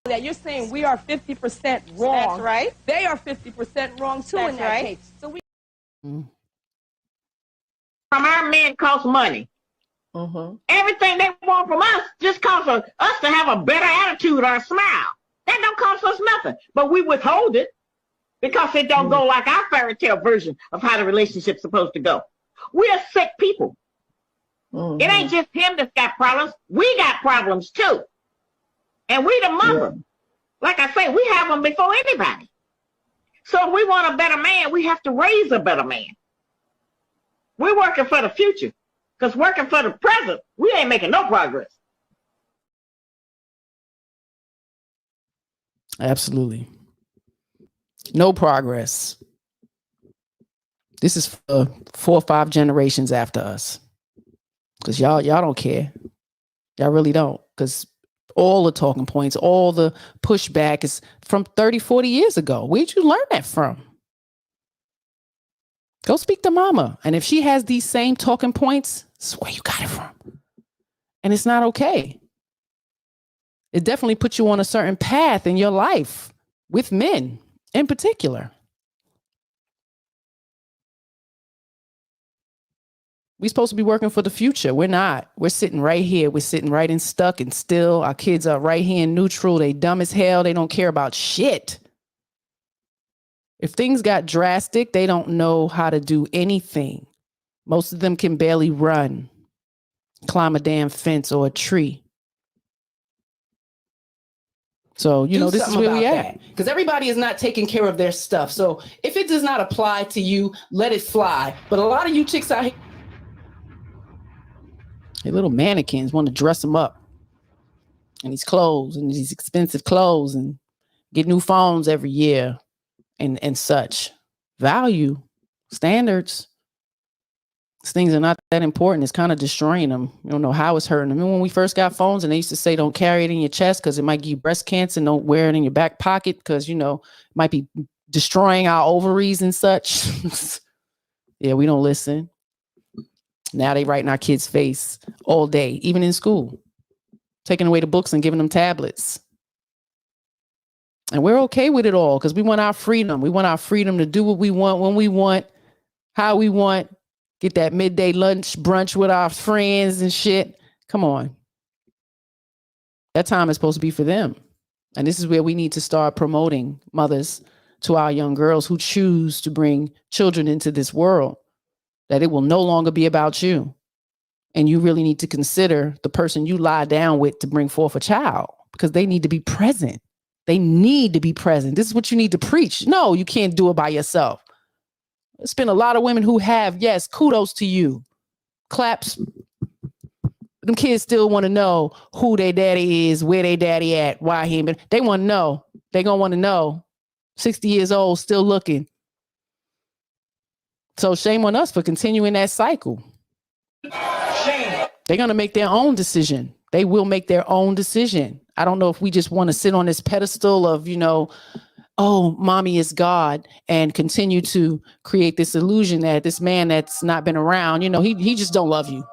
That you're saying we are 50% wrong. That's right. They are 50% wrong too in that case. So we. From our men costs money. Everything they want from us just costs us to have a better attitude or a smile. That don't cost us nothing, but we withhold it because it don't go like our fairy tale version of how the relationship's supposed to go. We're sick people. It ain't just him that's got problems. We got problems too. And we the mother. Like I say, we have them before anybody. So if we want a better man, we have to raise a better man. We're working for the future. Because working for the present, we ain't making no progress. Absolutely. No progress. This is for 4 or 5 generations after us. Because y'all don't care. Y'all really don't. Because all the talking points, all the pushback is from 30, 40 years ago. Where'd you learn that from? Go speak to mama. And if she has these same talking points, this is where you got it from. And it's not okay. It definitely puts you on a certain path in your life with men in particular. We're supposed to be working for the future. We're not. We're sitting right here. We're sitting right and stuck and still. Our kids are right here in neutral. They dumb as hell. They don't care about shit. If things got drastic, they don't know how to do anything. Most of them can barely run, climb a damn fence or a tree. So, this is where we at. Because everybody is not taking care of their stuff. So if it does not apply to you, let it fly. But a lot of you chicks out here, they little mannequins want to dress them up in these clothes and these expensive clothes and get new phones every year and such. Value, standards, these things are not that important. It's kind of destroying them. You don't know how it's hurting them. I mean, when we first got phones and they used to say, don't carry it in your chest because it might give you breast cancer. And don't wear it in your back pocket because, it might be destroying our ovaries and such. Yeah, we don't listen. Now they write in our kids' face all day, even in school, taking away the books and giving them tablets. And we're okay with it all because we want our freedom. We want our freedom to do what we want, when we want, how we want, get that midday lunch brunch with our friends and shit. Come on. That time is supposed to be for them. And this is where we need to start promoting mothers to our young girls who choose to bring children into this world, that it will no longer be about you. And you really need to consider the person you lie down with to bring forth a child because they need to be present. They need to be present. This is what you need to preach. No, you can't do it by yourself. There's been a lot of women who have, yes, kudos to you. Claps. Them kids still want to know who their daddy is, where their daddy at, why he ain't been. They want to know. They going to want to know. 60 years old, still looking. So shame on us for continuing that cycle. Shame. They're going to make their own decision. They will make their own decision. I don't know if we just want to sit on this pedestal of, oh, mommy is God and continue to create this illusion that this man that's not been around, he just don't love you.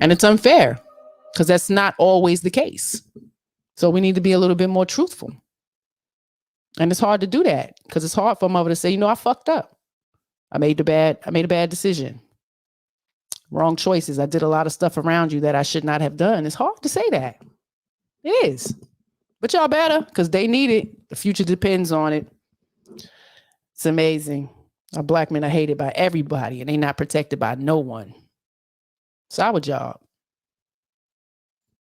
And it's unfair because that's not always the case. So we need to be a little bit more truthful. And it's hard to do that because it's hard for a mother to say, I fucked up. I made a bad decision. Wrong choices. I did a lot of stuff around you that I should not have done. It's hard to say that. It is. But y'all better, because they need it. The future depends on it. It's amazing. Our black men are hated by everybody, and they not protected by no one. It's our job.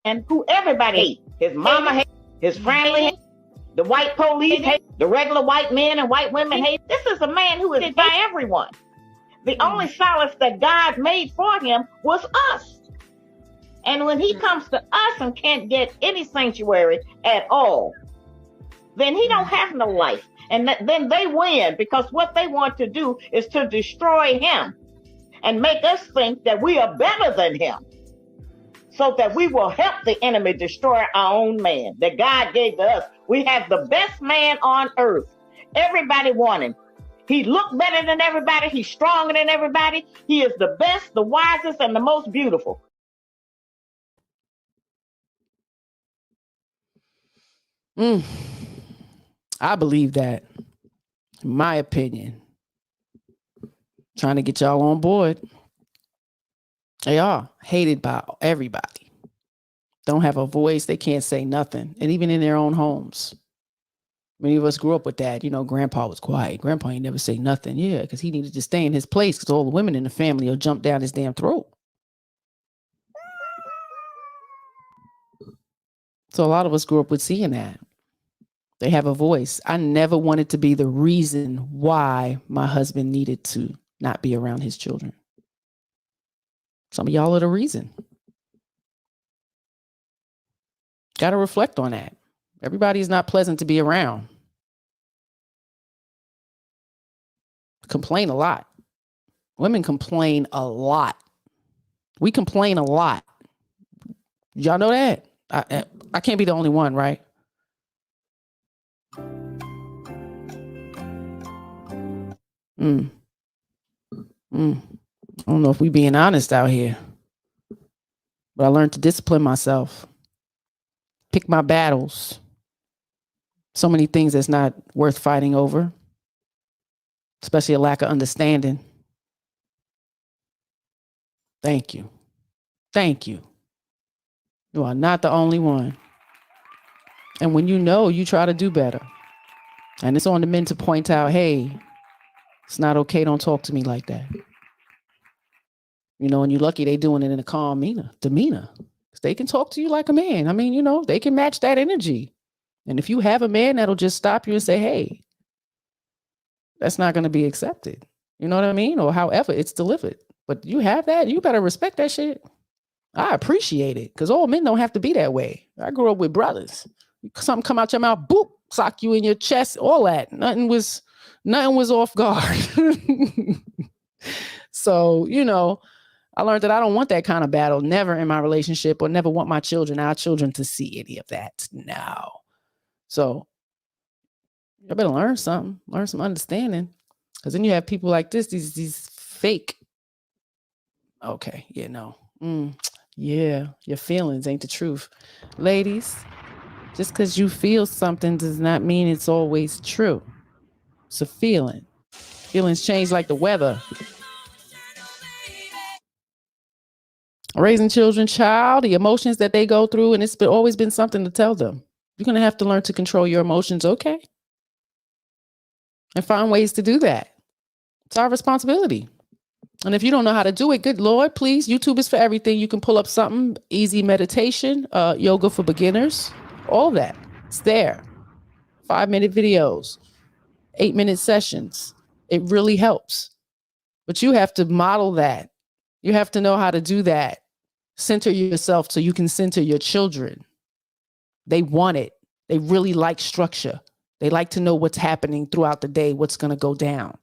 And who everybody hates. His mama hates, his family hates, the white police hate, the regular white men and white women hate. This is a man who is by everyone. The only solace that God made for him was us. And when he comes to us and can't get any sanctuary at all, then he don't have no life. And then they win, because what they want to do is to destroy him and make us think that we are better than him, so that we will help the enemy destroy our own man that God gave to us. We have the best man on earth. Everybody want him. He looked better than everybody. He's stronger than everybody. He is the best, the wisest, and the most beautiful. I believe that. In my opinion. Trying to get y'all on board. They are hated by everybody. Don't have a voice. They can't say nothing. And even in their own homes. Many of us grew up with that. You know, grandpa was quiet. Grandpa ain't never say nothing. Yeah, because he needed to stay in his place because all the women in the family will jump down his damn throat. So a lot of us grew up with seeing that. They have a voice. I never wanted to be the reason why my husband needed to not be around his children. Some of y'all are the reason. Got to reflect on that. Everybody is not pleasant to be around. Complain a lot. Women complain a lot. We complain a lot. Y'all know that? I can't be the only one, right? I don't know if we being honest out here, but I learned to discipline myself, pick my battles. So many things that's not worth fighting over, especially a lack of understanding. Thank you. Thank you. You are not the only one. And when you know, you try to do better. And it's on the men to point out, hey, it's not okay. Don't talk to me like that. You know, and you're lucky they doing it in a calm demeanor. They can talk to you like a man. I mean, you know, they can match that energy. And if you have a man that'll just stop you and say, hey, that's not going to be accepted. You know what I mean? Or however it's delivered. But you have that, you better respect that shit. I appreciate it, because all men don't have to be that way. I grew up with brothers. Something come out your mouth, boop, sock you in your chest, all that. Nothing was off guard. So, you know, I learned that I don't want that kind of battle, never in my relationship, or never want our children to see any of that. No. So you better learn something, learn some understanding. Because then you have people like this, these fake. Okay, yeah, no. Yeah, your feelings ain't the truth. Ladies, just because you feel something does not mean it's always true. It's a feeling. Feelings change like the weather. Raising children, the emotions that they go through, and it's always been something to tell them. You're going to have to learn to control your emotions, okay? And find ways to do that. It's our responsibility. And if you don't know how to do it, good Lord, please, YouTube is for everything. You can pull up something, easy meditation, yoga for beginners, all that. It's there. 5-minute videos, 8-minute sessions. It really helps. But you have to model that. You have to know how to do that. Center yourself so you can center your children. They want it. They really like structure. They like to know what's happening throughout the day, what's going to go down.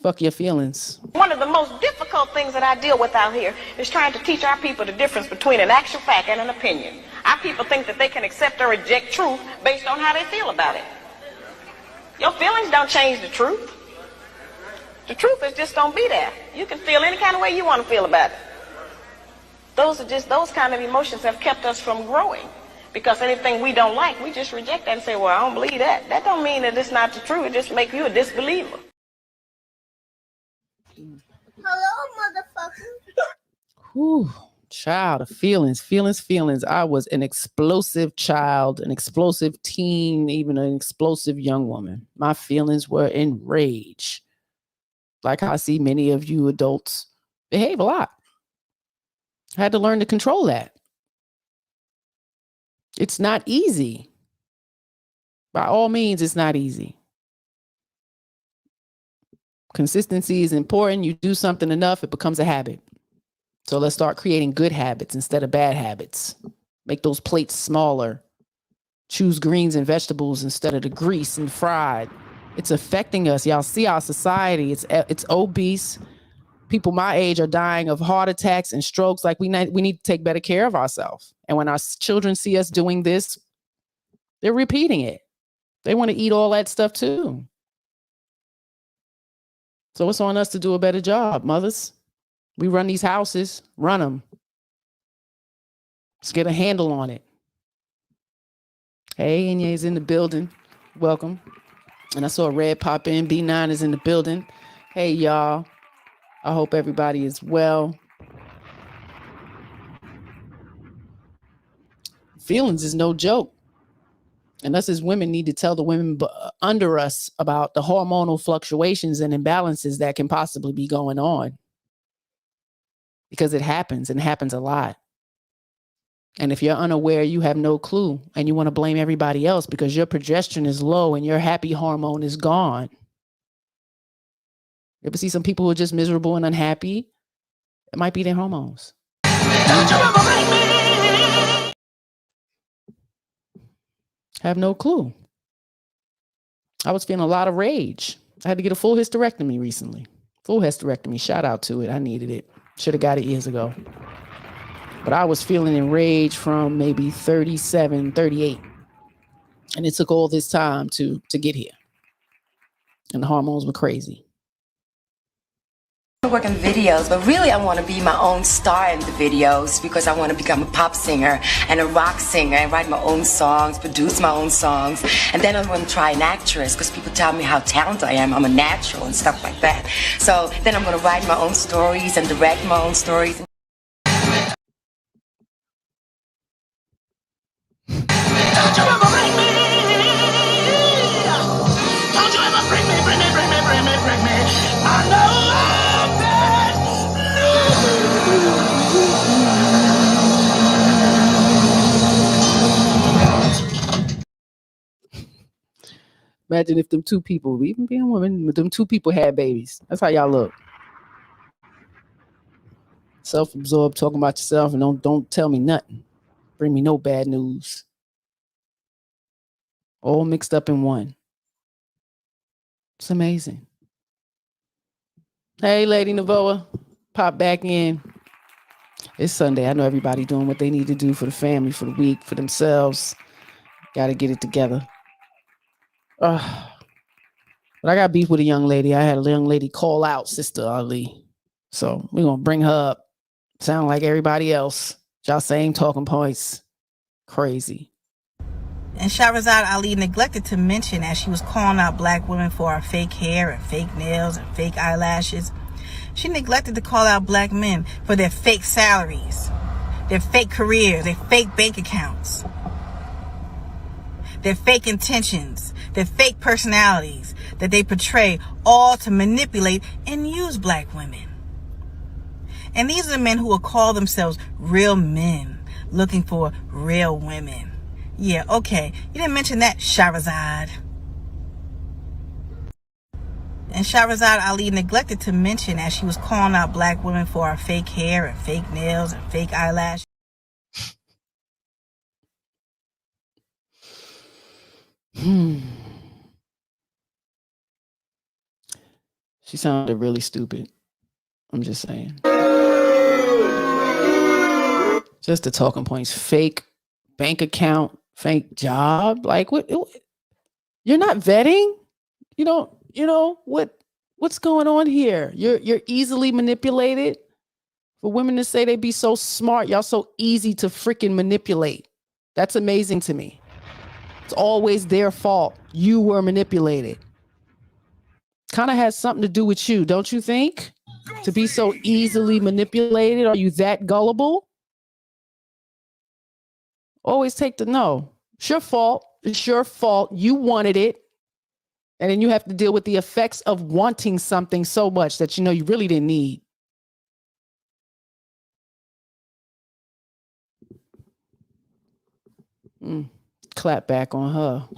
Fuck your feelings. One of the most difficult things that I deal with out here is trying to teach our people the difference between an actual fact and an opinion. Our people think that they can accept or reject truth based on how they feel about it. Your feelings don't change the truth. The truth is just don't be there. You can feel any kind of way you want to feel about it. Those kind of emotions have kept us from growing. Because anything we don't like, we just reject that and say, well, I don't believe that. That don't mean that it's not the truth. It just makes you a disbeliever. Hello, motherfucker. Whew. Child of feelings. I was an explosive child, an explosive teen, even an explosive young woman. My feelings were in rage. Like how I see many of you adults behave a lot. I had to learn to control that. It's not easy. By all means, it's not easy. Consistency is important. You do something enough, it becomes a habit. So let's start creating good habits instead of bad habits. Make those plates smaller. Choose greens and vegetables instead of the grease and fried. It's affecting us. Y'all see our society. It's obese. People my age are dying of heart attacks and strokes. Like we need to take better care of ourselves. And when our children see us doing this, they're repeating it. They want to eat all that stuff too. So it's on us to do a better job, mothers. We run these houses, run them. Let's get a handle on it. Hey, Inye's in the building. Welcome. And I saw a red pop in. B9 is in the building. Hey, y'all. I hope everybody is well. Feelings is no joke. And us as women need to tell the women under us about the hormonal fluctuations and imbalances that can possibly be going on. Because it happens and happens a lot. And if you're unaware, you have no clue and you want to blame everybody else because your progesterone is low and your happy hormone is gone. You ever see some people who are just miserable and unhappy? It might be their hormones. Have no clue. I was feeling a lot of rage. I had to get a full hysterectomy recently. Full hysterectomy. Shout out to it. I needed it. Should have got it years ago. But I was feeling enraged from maybe 37, 38. And it took all this time to get here. And the hormones were crazy. I work in videos, but really I want to be my own star in the videos because I want to become a pop singer and a rock singer and write my own songs, produce my own songs. And then I want to try an actress because people tell me how talented I am. I'm a natural and stuff like that. So then I'm going to write my own stories and direct my own stories. Don't you ever bring me. Don't you ever bring me. I know. Imagine if them two people, even being women, them two people had babies. That's how y'all look. Self-absorbed, talking about yourself, and don't tell me nothing. Bring me no bad news. All mixed up in one. It's amazing. Hey, Lady Navoa, pop back in. It's Sunday. I know everybody doing what they need to do for the family, for the week, for themselves. Got to get it together. But I got beef with a young lady. I had a young lady call out Sister Ali. So we're going to bring her up. Sound like everybody else. Y'all same talking points. Crazy. And Shahrazad Ali neglected to mention, as she was calling out black women for our fake hair and fake nails and fake eyelashes, she neglected to call out black men for their fake salaries, their fake careers, their fake bank accounts, their fake intentions, their fake personalities that they portray, all to manipulate and use black women. And these are the men who will call themselves real men, looking for real women. Yeah, okay. You didn't mention that, Shahrazad. And Shahrazad Ali neglected to mention, as she was calling out black women for our fake hair and fake nails and fake eyelashes. She sounded really stupid. I'm just saying. Just the talking points. Fake bank account, fake job. Like what? You're not vetting? What's going on here? You're easily manipulated. For women to say they be so smart, y'all so easy to freaking manipulate. That's amazing to me. It's always their fault. You were manipulated. Kind of has something to do with you, don't you think? To be so easily manipulated, are you that gullible? Always take the no. It's your fault. It's your fault. You wanted it. And then you have to deal with the effects of wanting something so much that you know you really didn't need. Clap back on her.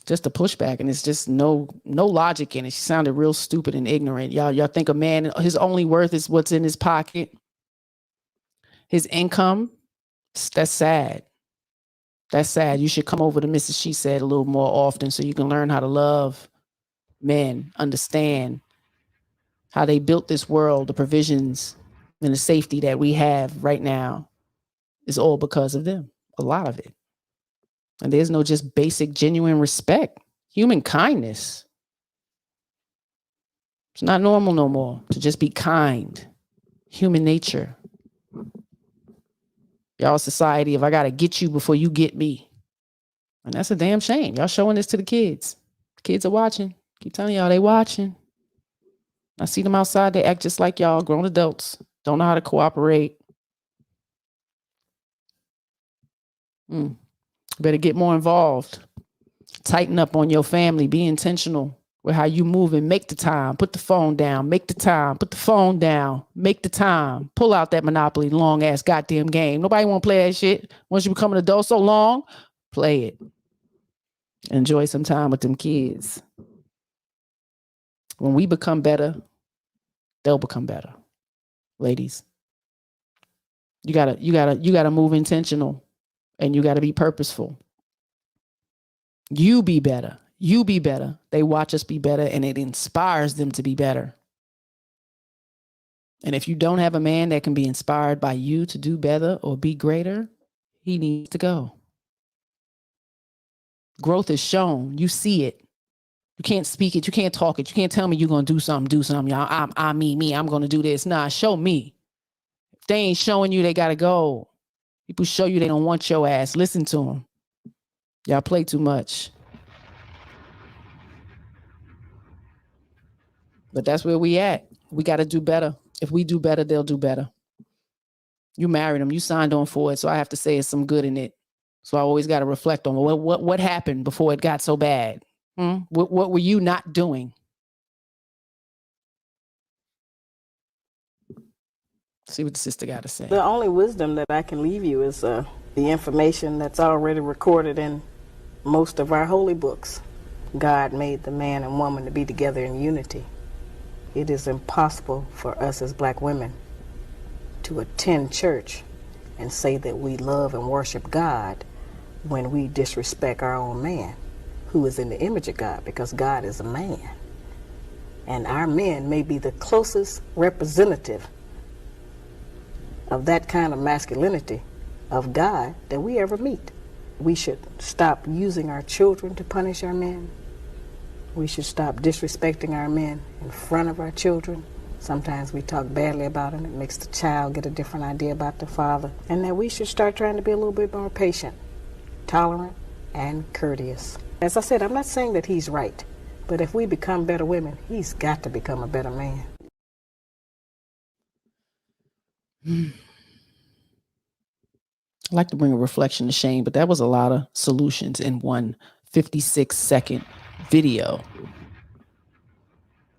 Just a pushback, and it's just no logic in it. She sounded real stupid and ignorant. Y'all think a man, his only worth is what's in his pocket, his income? That's sad. That's sad. You should come over to Mrs.SheSaid a little more often so you can learn how to love men, understand how they built this world, the provisions and the safety that we have right now is all because of them. A lot of it. And there's no just basic, genuine respect, human kindness. It's not normal no more to just be kind. Human nature. Y'all society, if I got to get you before you get me. And that's a damn shame. Y'all showing this to the kids. Kids are watching. Keep telling y'all they watching. I see them outside. They act just like y'all, grown adults. Don't know how to cooperate. Better get more involved. Tighten up on your family. Be intentional with how you move and make the time. Put the phone down. Make the time. Put the phone down. Make the time. Pull out that Monopoly long ass goddamn game. Nobody want to play that shit. Once you become an adult so long, play it. Enjoy some time with them kids. When we become better, they'll become better. Ladies, you gotta move intentional, and you gotta be purposeful. You be better. You be better. They watch us be better, and it inspires them to be better. And if you don't have a man that can be inspired by you to do better or be greater, he needs to go. Growth is shown. You see it. You can't speak it. You can't talk it. You can't tell me you're going to do something, y'all. I'm going to do this. Nah, show me. If they ain't showing you, they got to go. People show you they don't want your ass. Listen to them. Y'all play too much. But that's where we at. We got to do better. If we do better, they'll do better. You married them. You signed on for it. So I have to say it's some good in it. So I always got to reflect on what happened before it got so bad. What were you not doing? See what the sister got to say. The only wisdom that I can leave you is the information that's already recorded in most of our holy books. God made the man and woman to be together in unity. It is impossible for us as black women to attend church and say that we love and worship God when we disrespect our own man, who is in the image of God, because God is a man. And our men may be the closest representative of that kind of masculinity of God that we ever meet. We should stop using our children to punish our men. We should stop disrespecting our men in front of our children. Sometimes we talk badly about them. It makes the child get a different idea about the father. And that we should start trying to be a little bit more patient, tolerant, and courteous. As I said, I'm not saying that he's right, but if we become better women, he's got to become a better man. I like to bring a reflection to Shane, but that was a lot of solutions in one 56-second video.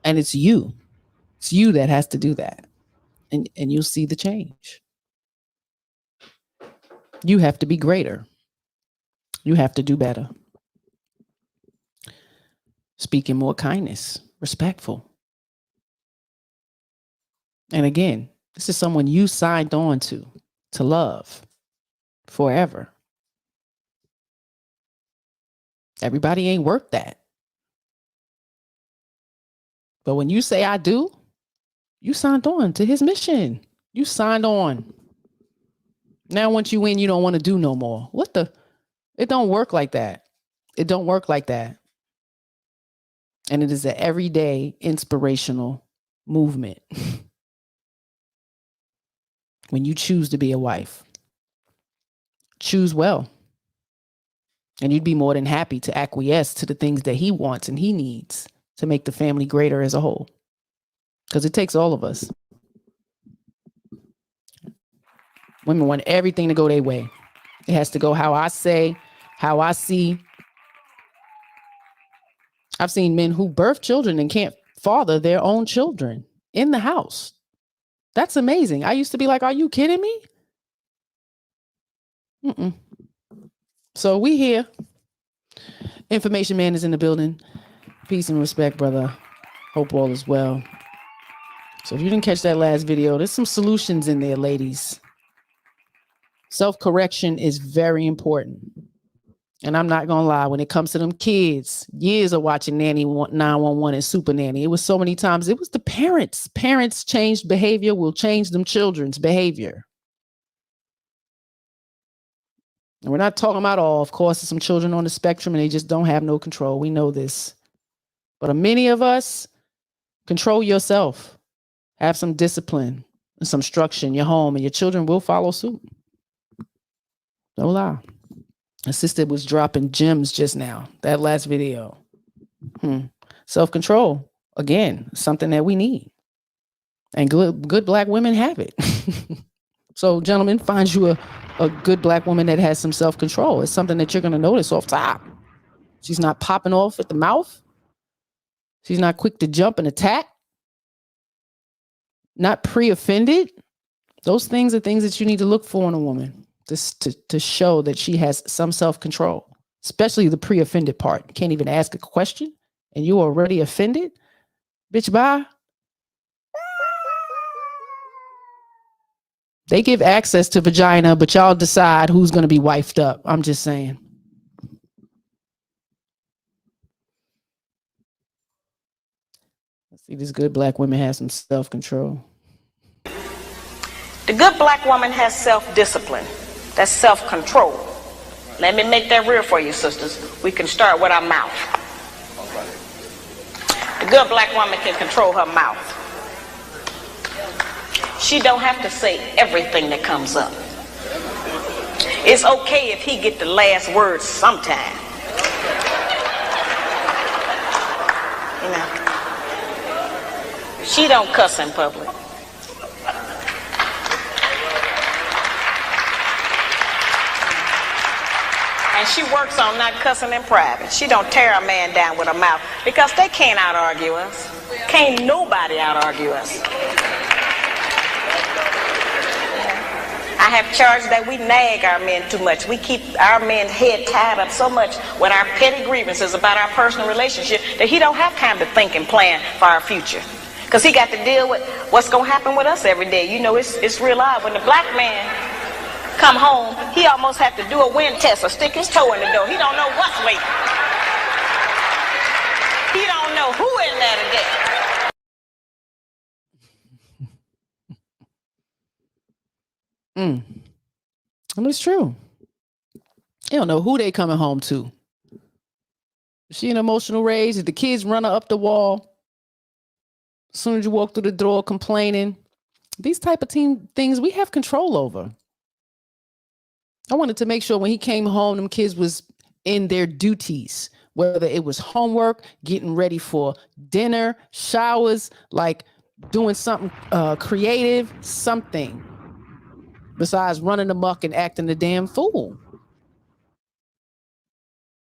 And it's you. It's you that has to do that. And you'll see the change. You have to be greater. You have to do better. Speaking more kindness, respectful. And again, this is someone you signed on to love forever. Everybody ain't worth that. But when you say I do, you signed on to his mission. You signed on. Now once you win, you don't want to do no more. It don't work like that. It don't work like that. And it is an everyday inspirational movement. When you choose to be a wife, choose well. And you'd be more than happy to acquiesce to the things that he wants and he needs to make the family greater as a whole. Because it takes all of us. Women want everything to go their way. It has to go how I say, how I see. I've seen men who birth children and can't father their own children in the house. That's amazing. I used to be like, are you kidding me? Mm-mm. So we here. Information Man is in the building. Peace and respect, brother. Hope all is well. So if you didn't catch that last video, there's some solutions in there, ladies. Self-correction is very important. And I'm not going to lie, when it comes to them kids, years of watching Nanny 911 and Super Nanny, it was so many times, it was the parents. Parents changed behavior will change them children's behavior. And we're not talking about all. Of course, there's some children on the spectrum and they just don't have no control. We know this. But many of us, control yourself. Have some discipline and some structure in your home, and your children will follow suit. No lie. My sister was dropping gems just now. That last video. Self-control, again, something that we need. And good black women have it. So, gentlemen, find you a good black woman that has some self-control. It's something that you're going to notice off top. She's not popping off at the mouth. She's not quick to jump and attack. Not pre-offended. Those things are things that you need to look for in a woman. Just to show that she has some self-control, especially the pre-offended part. You can't even ask a question and you're already offended. Bitch, bye. They give access to vagina, but y'all decide who's going to be wifed up. I'm just saying. Let's see, this good black woman has some self-control. The good black woman has self-discipline. That's self-control. Let me make that real for you, sisters. We can start with our mouth. The good black woman can control her mouth. She don't have to say everything that comes up. It's okay if he get the last word sometime. You know. She don't cuss in public. And she works on not cussing in private. She don't tear a man down with her mouth because they can't out-argue us. Can't nobody out-argue us. I have charged that we nag our men too much. We keep our men's head tied up so much with our petty grievances about our personal relationship that he don't have time to think and plan for our future. Because he got to deal with what's going to happen with us every day. You know, it's real odd. When the black man come home, he almost have to do a wind test or stick his toe in the door. He don't know what's waiting. He don't know who in there today. And it's true. You don't know who they coming home to. Is she an emotional rage? Did the kids run her up the wall? As soon as you walk through the door complaining. These type of things we have control over. I wanted to make sure when he came home, them kids was in their duties, whether it was homework, getting ready for dinner, showers, like doing something creative, something besides running amok and acting a damn fool.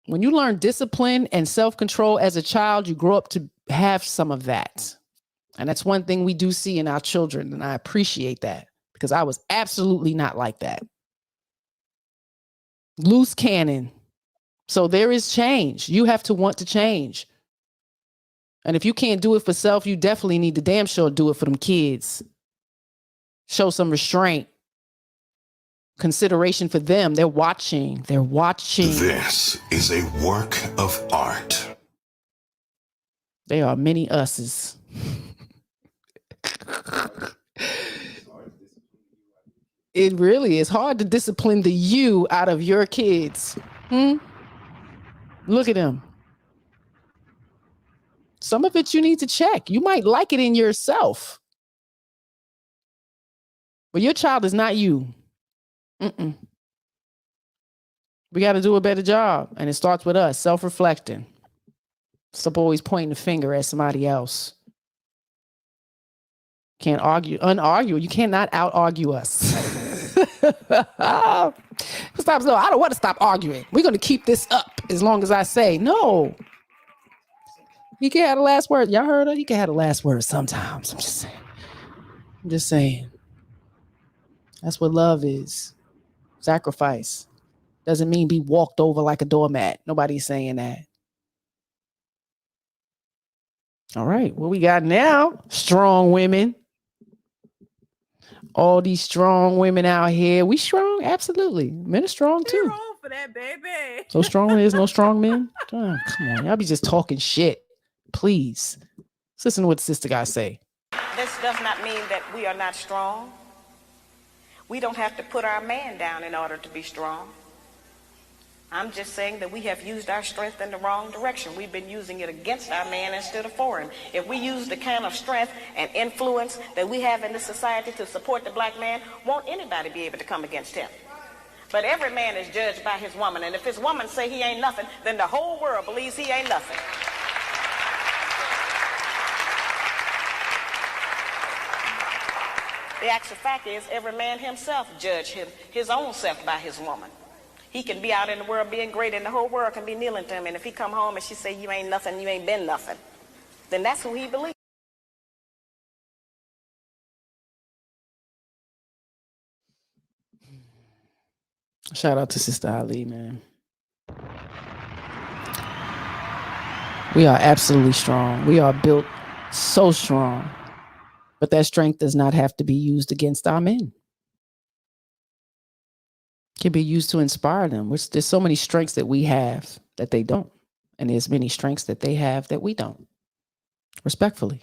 When you learn discipline and self-control as a child, you grow up to have some of that. And that's one thing we do see in our children. And I appreciate that because I was absolutely not like that. Loose cannon. So there is change. You have to want to change. And if you can't do it for self, you definitely need to damn sure do it for them kids. Show some restraint. Consideration for them. They're watching. They're watching. This is a work of art. There are many us's. It really is hard to discipline the you out of your kids. Look at them. Some of it you need to check. You might like it in yourself. But your child is not you. We got to do a better job. And it starts with us, self-reflecting. Stop always pointing the finger at somebody else. Can't argue, unargue. You cannot out-argue us. Stop. No, I don't want to stop arguing. We're going to keep this up as long as I say no. He can have the last word. Y'all heard her? He can have the last word sometimes. I'm just saying. That's what love is. Sacrifice. Doesn't mean be walked over like a doormat. Nobody's saying that. All right. What we got now? Strong women. All these strong women out here. We strong? Absolutely. Men are strong too. Roll for that, baby. So strong there's no strong men? Oh, come on. Y'all be just talking shit. Please. Let's listen to what the sister guys say. This does not mean that we are not strong. We don't have to put our man down in order to be strong. I'm just saying that we have used our strength in the wrong direction. We've been using it against our man instead of for him. If we use the kind of strength and influence that we have in this society to support the black man, won't anybody be able to come against him? But every man is judged by his woman, and if his woman say he ain't nothing, then the whole world believes he ain't nothing. The actual fact is, every man himself judge his own self by his woman. He can be out in the world being great, and the whole world can be kneeling to him. And if he come home and she say, you ain't nothing, you ain't been nothing, then that's who he believes. Shout out to Sister Ali, man. We are absolutely strong. We are built so strong. But that strength does not have to be used against our men. It can be used to inspire them. There's so many strengths that we have that they don't. And there's many strengths that they have that we don't. Respectfully.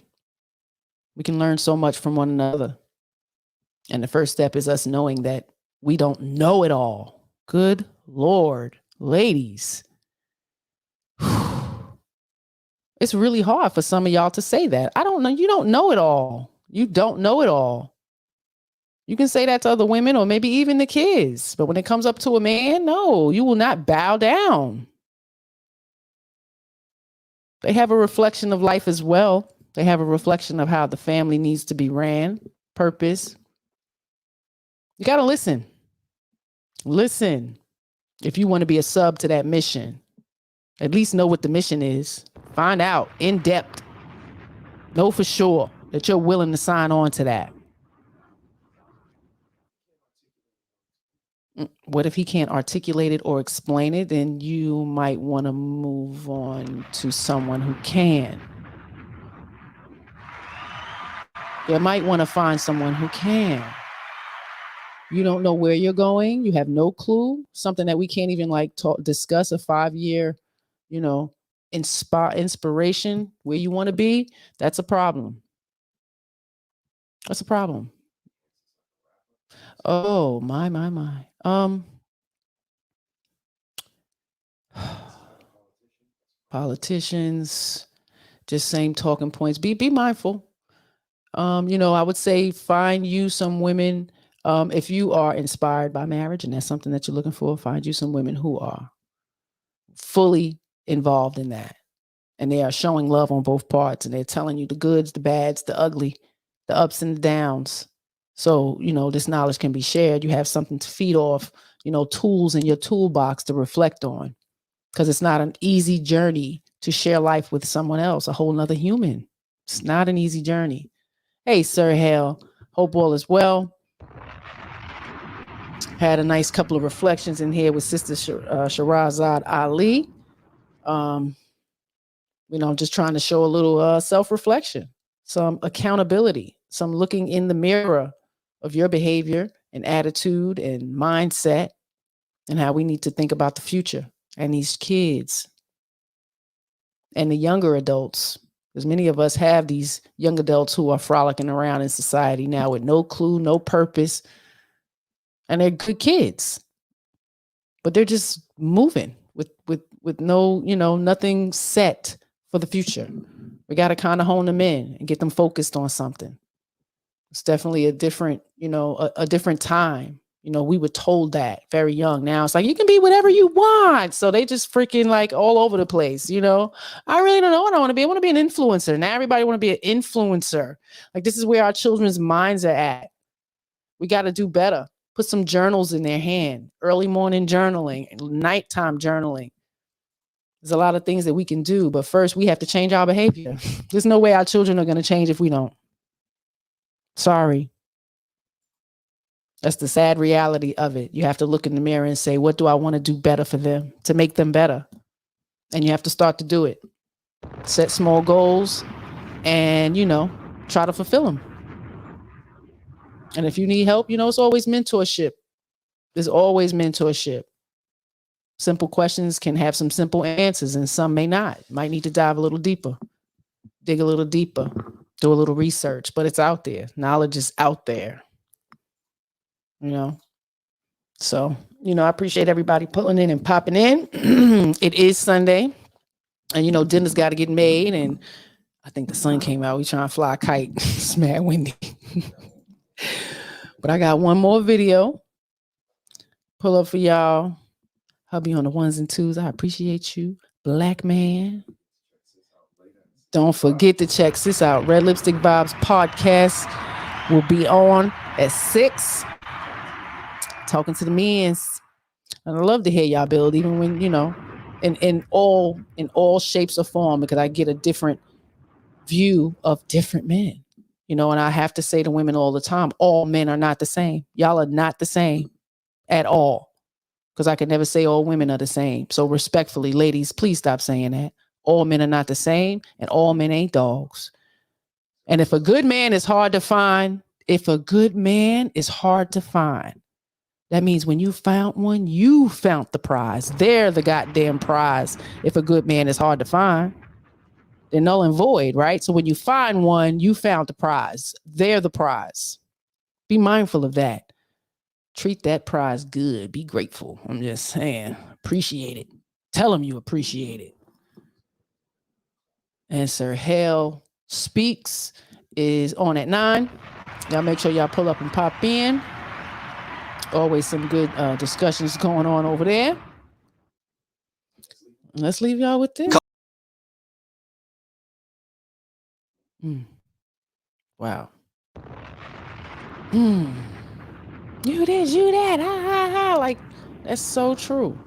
We can learn so much from one another. And the first step is us knowing that we don't know it all. Good Lord, ladies. It's really hard for some of y'all to say that. I don't know. You don't know it all. You don't know it all. You can say that to other women or maybe even the kids. But when it comes up to a man, no, you will not bow down. They have a reflection of life as well. They have a reflection of how the family needs to be ran, purpose. You got to listen. Listen. If you want to be a sub to that mission, at least know what the mission is. Find out in depth. Know for sure that you're willing to sign on to that. What if he can't articulate it or explain it? Then you might want to move on to someone who can. You might want to find someone who can. You don't know where you're going. You have no clue. Something that we can't even discuss, a 5-year, inspiration where you want to be. That's a problem. That's a problem. Oh, my. Politicians, just same talking points. Be mindful. I would say find you some women. If you are inspired by marriage and that's something that you're looking for, find you some women who are fully involved in that. And they are showing love on both parts. And they're telling you the goods, the bads, the ugly, the ups and the downs. So, this knowledge can be shared. You have something to feed off, tools in your toolbox to reflect on. Because it's not an easy journey to share life with someone else, a whole nother human. It's not an easy journey. Hey, Sir Hale, hope all is well. Had a nice couple of reflections in here with Sister Sherazad Ali. I'm just trying to show a little self-reflection, some accountability, some looking in the mirror of your behavior and attitude and mindset and how we need to think about the future and these kids and the younger adults. Because many of us have these young adults who are frolicking around in society now with no clue, no purpose, and they're good kids, but they're just moving with no, nothing set for the future. We got to kind of hone them in and get them focused on something. It's definitely a different, a different time. We were told that very young. Now it's like, you can be whatever you want. So they just freaking all over the place. I really don't know what I want to be. I want to be an influencer. Now everybody want to be an influencer. This is where our children's minds are at. We got to do better. Put some journals in their hand, early morning journaling, nighttime journaling. There's a lot of things that we can do, but first we have to change our behavior. There's no way our children are going to change if we don't. Sorry. That's the sad reality of it. You have to look in the mirror and say, what do I want to do better for them to make them better? And you have to start to do it. Set small goals and, try to fulfill them. And if you need help, it's always mentorship. There's always mentorship. Simple questions can have some simple answers and some may not. Might need to dive a little deeper, dig a little deeper, do a little research, but it's out there. Knowledge is out there. So, I appreciate everybody pulling in and popping in. It is Sunday and, dinner's got to get made. And I think the sun came out. We trying to fly a kite. It's mad windy. But I got one more video. Pull up for y'all. Hubby on the ones and twos. I appreciate you. Black man. Don't forget to check this out. Red Lipstick Vibes podcast will be on at 6. Talking to the men's. And I love to hear y'all build, even when, in all shapes or form, because I get a different view of different men. And I have to say to women all the time, all men are not the same. Y'all are not the same at all. Because I can never say all women are the same. So respectfully, ladies, please stop saying that. All men are not the same and all men ain't dogs. And if a good man is hard to find, that means when you found one, you found the prize. They're the goddamn prize. If a good man is hard to find, they're null and void, right? So when you find one, you found the prize. They're the prize. Be mindful of that. Treat that prize good. Be grateful. I'm just saying, appreciate it. Tell them you appreciate it. And Sir Hale Speaks is on at 9. Y'all make sure y'all pull up and pop in. Always some good discussions going on over there. Let's leave y'all with this. Wow. You this, you that. Like, that's so true.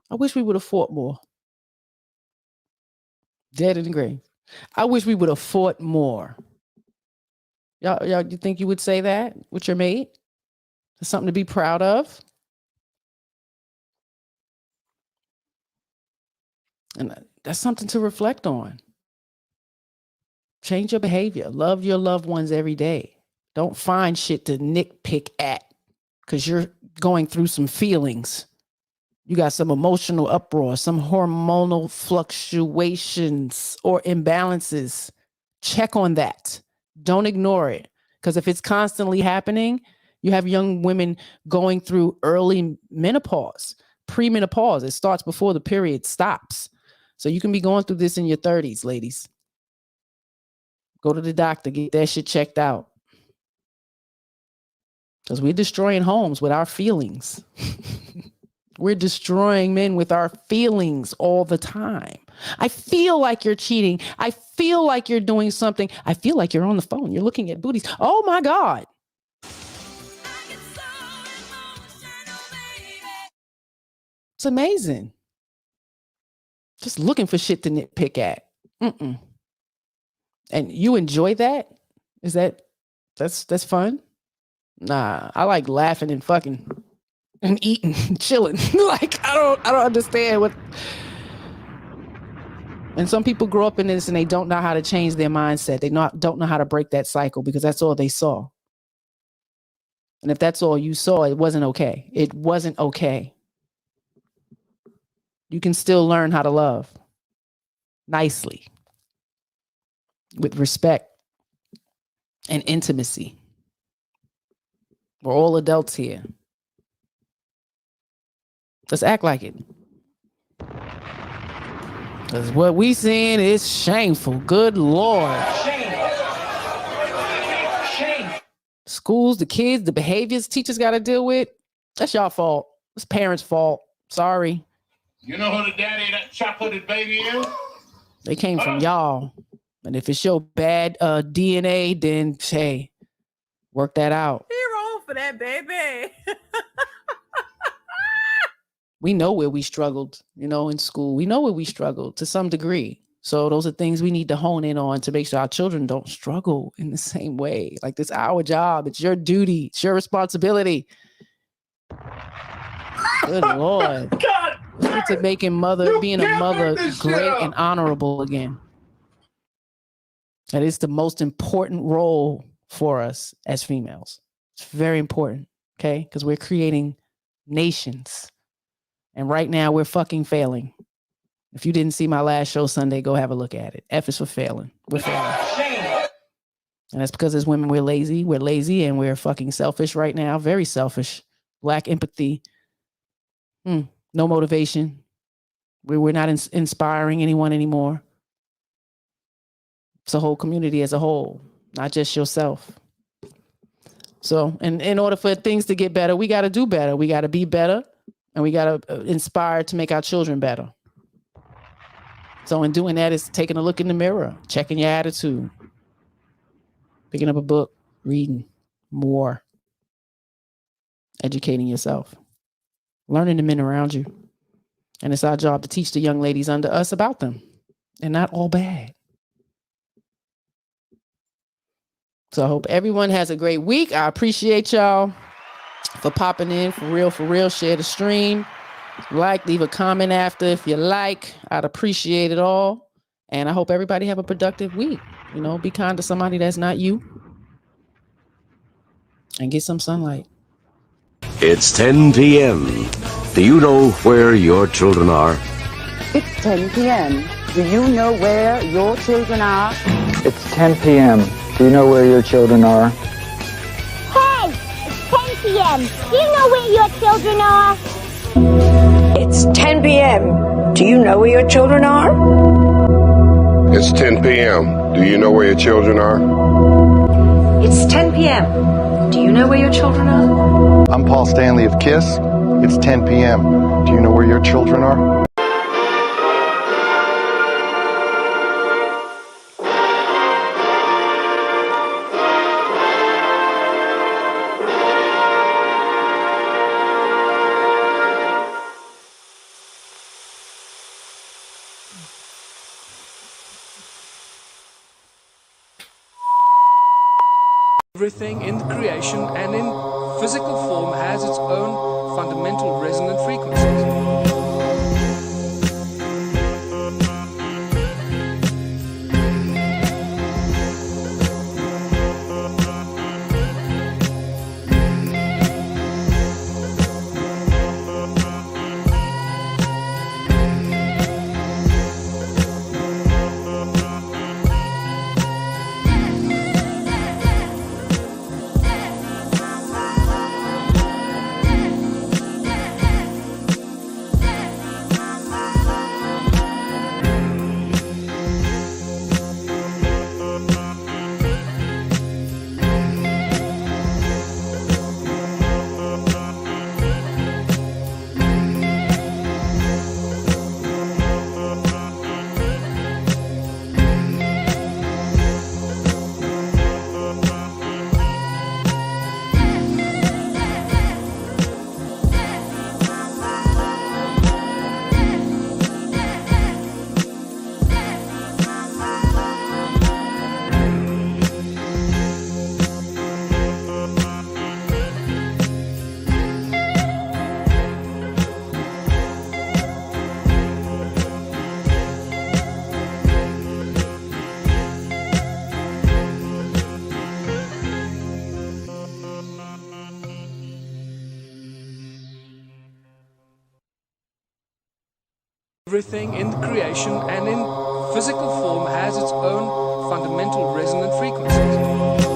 I wish we would have fought more. Dead in the grave. I wish we would have fought more. Y'all, you think you would say that with your mate? It's something to be proud of. And that's something to reflect on. Change your behavior. Love your loved ones every day. Don't find shit to nitpick at because you're going through some feelings. You got some emotional uproar, some hormonal fluctuations or imbalances. Check on that. Don't ignore it. Because if it's constantly happening, you have young women going through early menopause, premenopause. It starts before the period stops. So you can be going through this in your 30s, ladies. Go to the doctor, get that shit checked out. Because we're destroying homes with our feelings. We're destroying men with our feelings all the time. I feel like you're cheating. I feel like you're doing something. I feel like you're on the phone. You're looking at booties. Oh my God. It's amazing. Just looking for shit to nitpick at. And you enjoy that? That's fun? Nah, I like laughing and fucking and eating, chilling. Like, I don't understand what. And some people grow up in this and they don't know how to change their mindset. They don't know how to break that cycle because that's all they saw. And if that's all you saw, it wasn't okay. It wasn't okay. You can still learn how to love nicely, with respect and intimacy. We're all adults here. Let's act like it. Because what we seeing is shameful. Good Lord. Shame. Schools, the kids, the behaviors teachers got to deal with. That's y'all fault. It's parents' fault. Sorry. You know who the daddy that chocolate baby is? They came from y'all. And if it's your bad DNA, then hey, work that out. Hero for that, baby. We know where we struggled, in school. We know where we struggled to some degree. So those are things we need to hone in on to make sure our children don't struggle in the same way. Like, it's our job. It's your duty. It's your responsibility. Good Lord. God. Look to making being a mother great and honorable again. That is the most important role for us as females. It's very important, okay? Because we're creating nations. And right now we're fucking failing. If you didn't see my last show Sunday, go have a look at it. F is for failing. We're failing. And that's because as women, we're lazy. We're lazy and we're fucking selfish right now. Very selfish. Lack empathy. No motivation. We're not inspiring anyone anymore. It's a whole community as a whole, not just yourself. So, and in order for things to get better, we got to do better. We got to be better, and we got to inspire to make our children better. So in doing that, it's taking a look in the mirror, checking your attitude, picking up a book, reading more, educating yourself, learning the men around you. And it's our job to teach the young ladies under us about them. They're not all bad. So I hope everyone has a great week. I appreciate y'all for popping in. For real. Share the stream. Leave a comment after if you like. I'd appreciate it all. And I hope everybody have a productive week. Be kind to somebody that's not you. And get some sunlight. It's 10 p.m. Do you know where your children are? It's 10 p.m. Do you know where your children are? It's 10 p.m. Do you know where your children are? Hey, it's 10 p.m. Do you know where your children are? It's 10 p.m. Do you know where your children are? It's 10 p.m. Do you know where your children are? It's 10 p.m. Do you know where your children are? I'm Paul Stanley of KISS. It's 10 p.m. Do you know where your children are? Everything in creation and in physical form has its own fundamental resonant frequencies. Everything in creation and in physical form has its own fundamental resonant frequencies.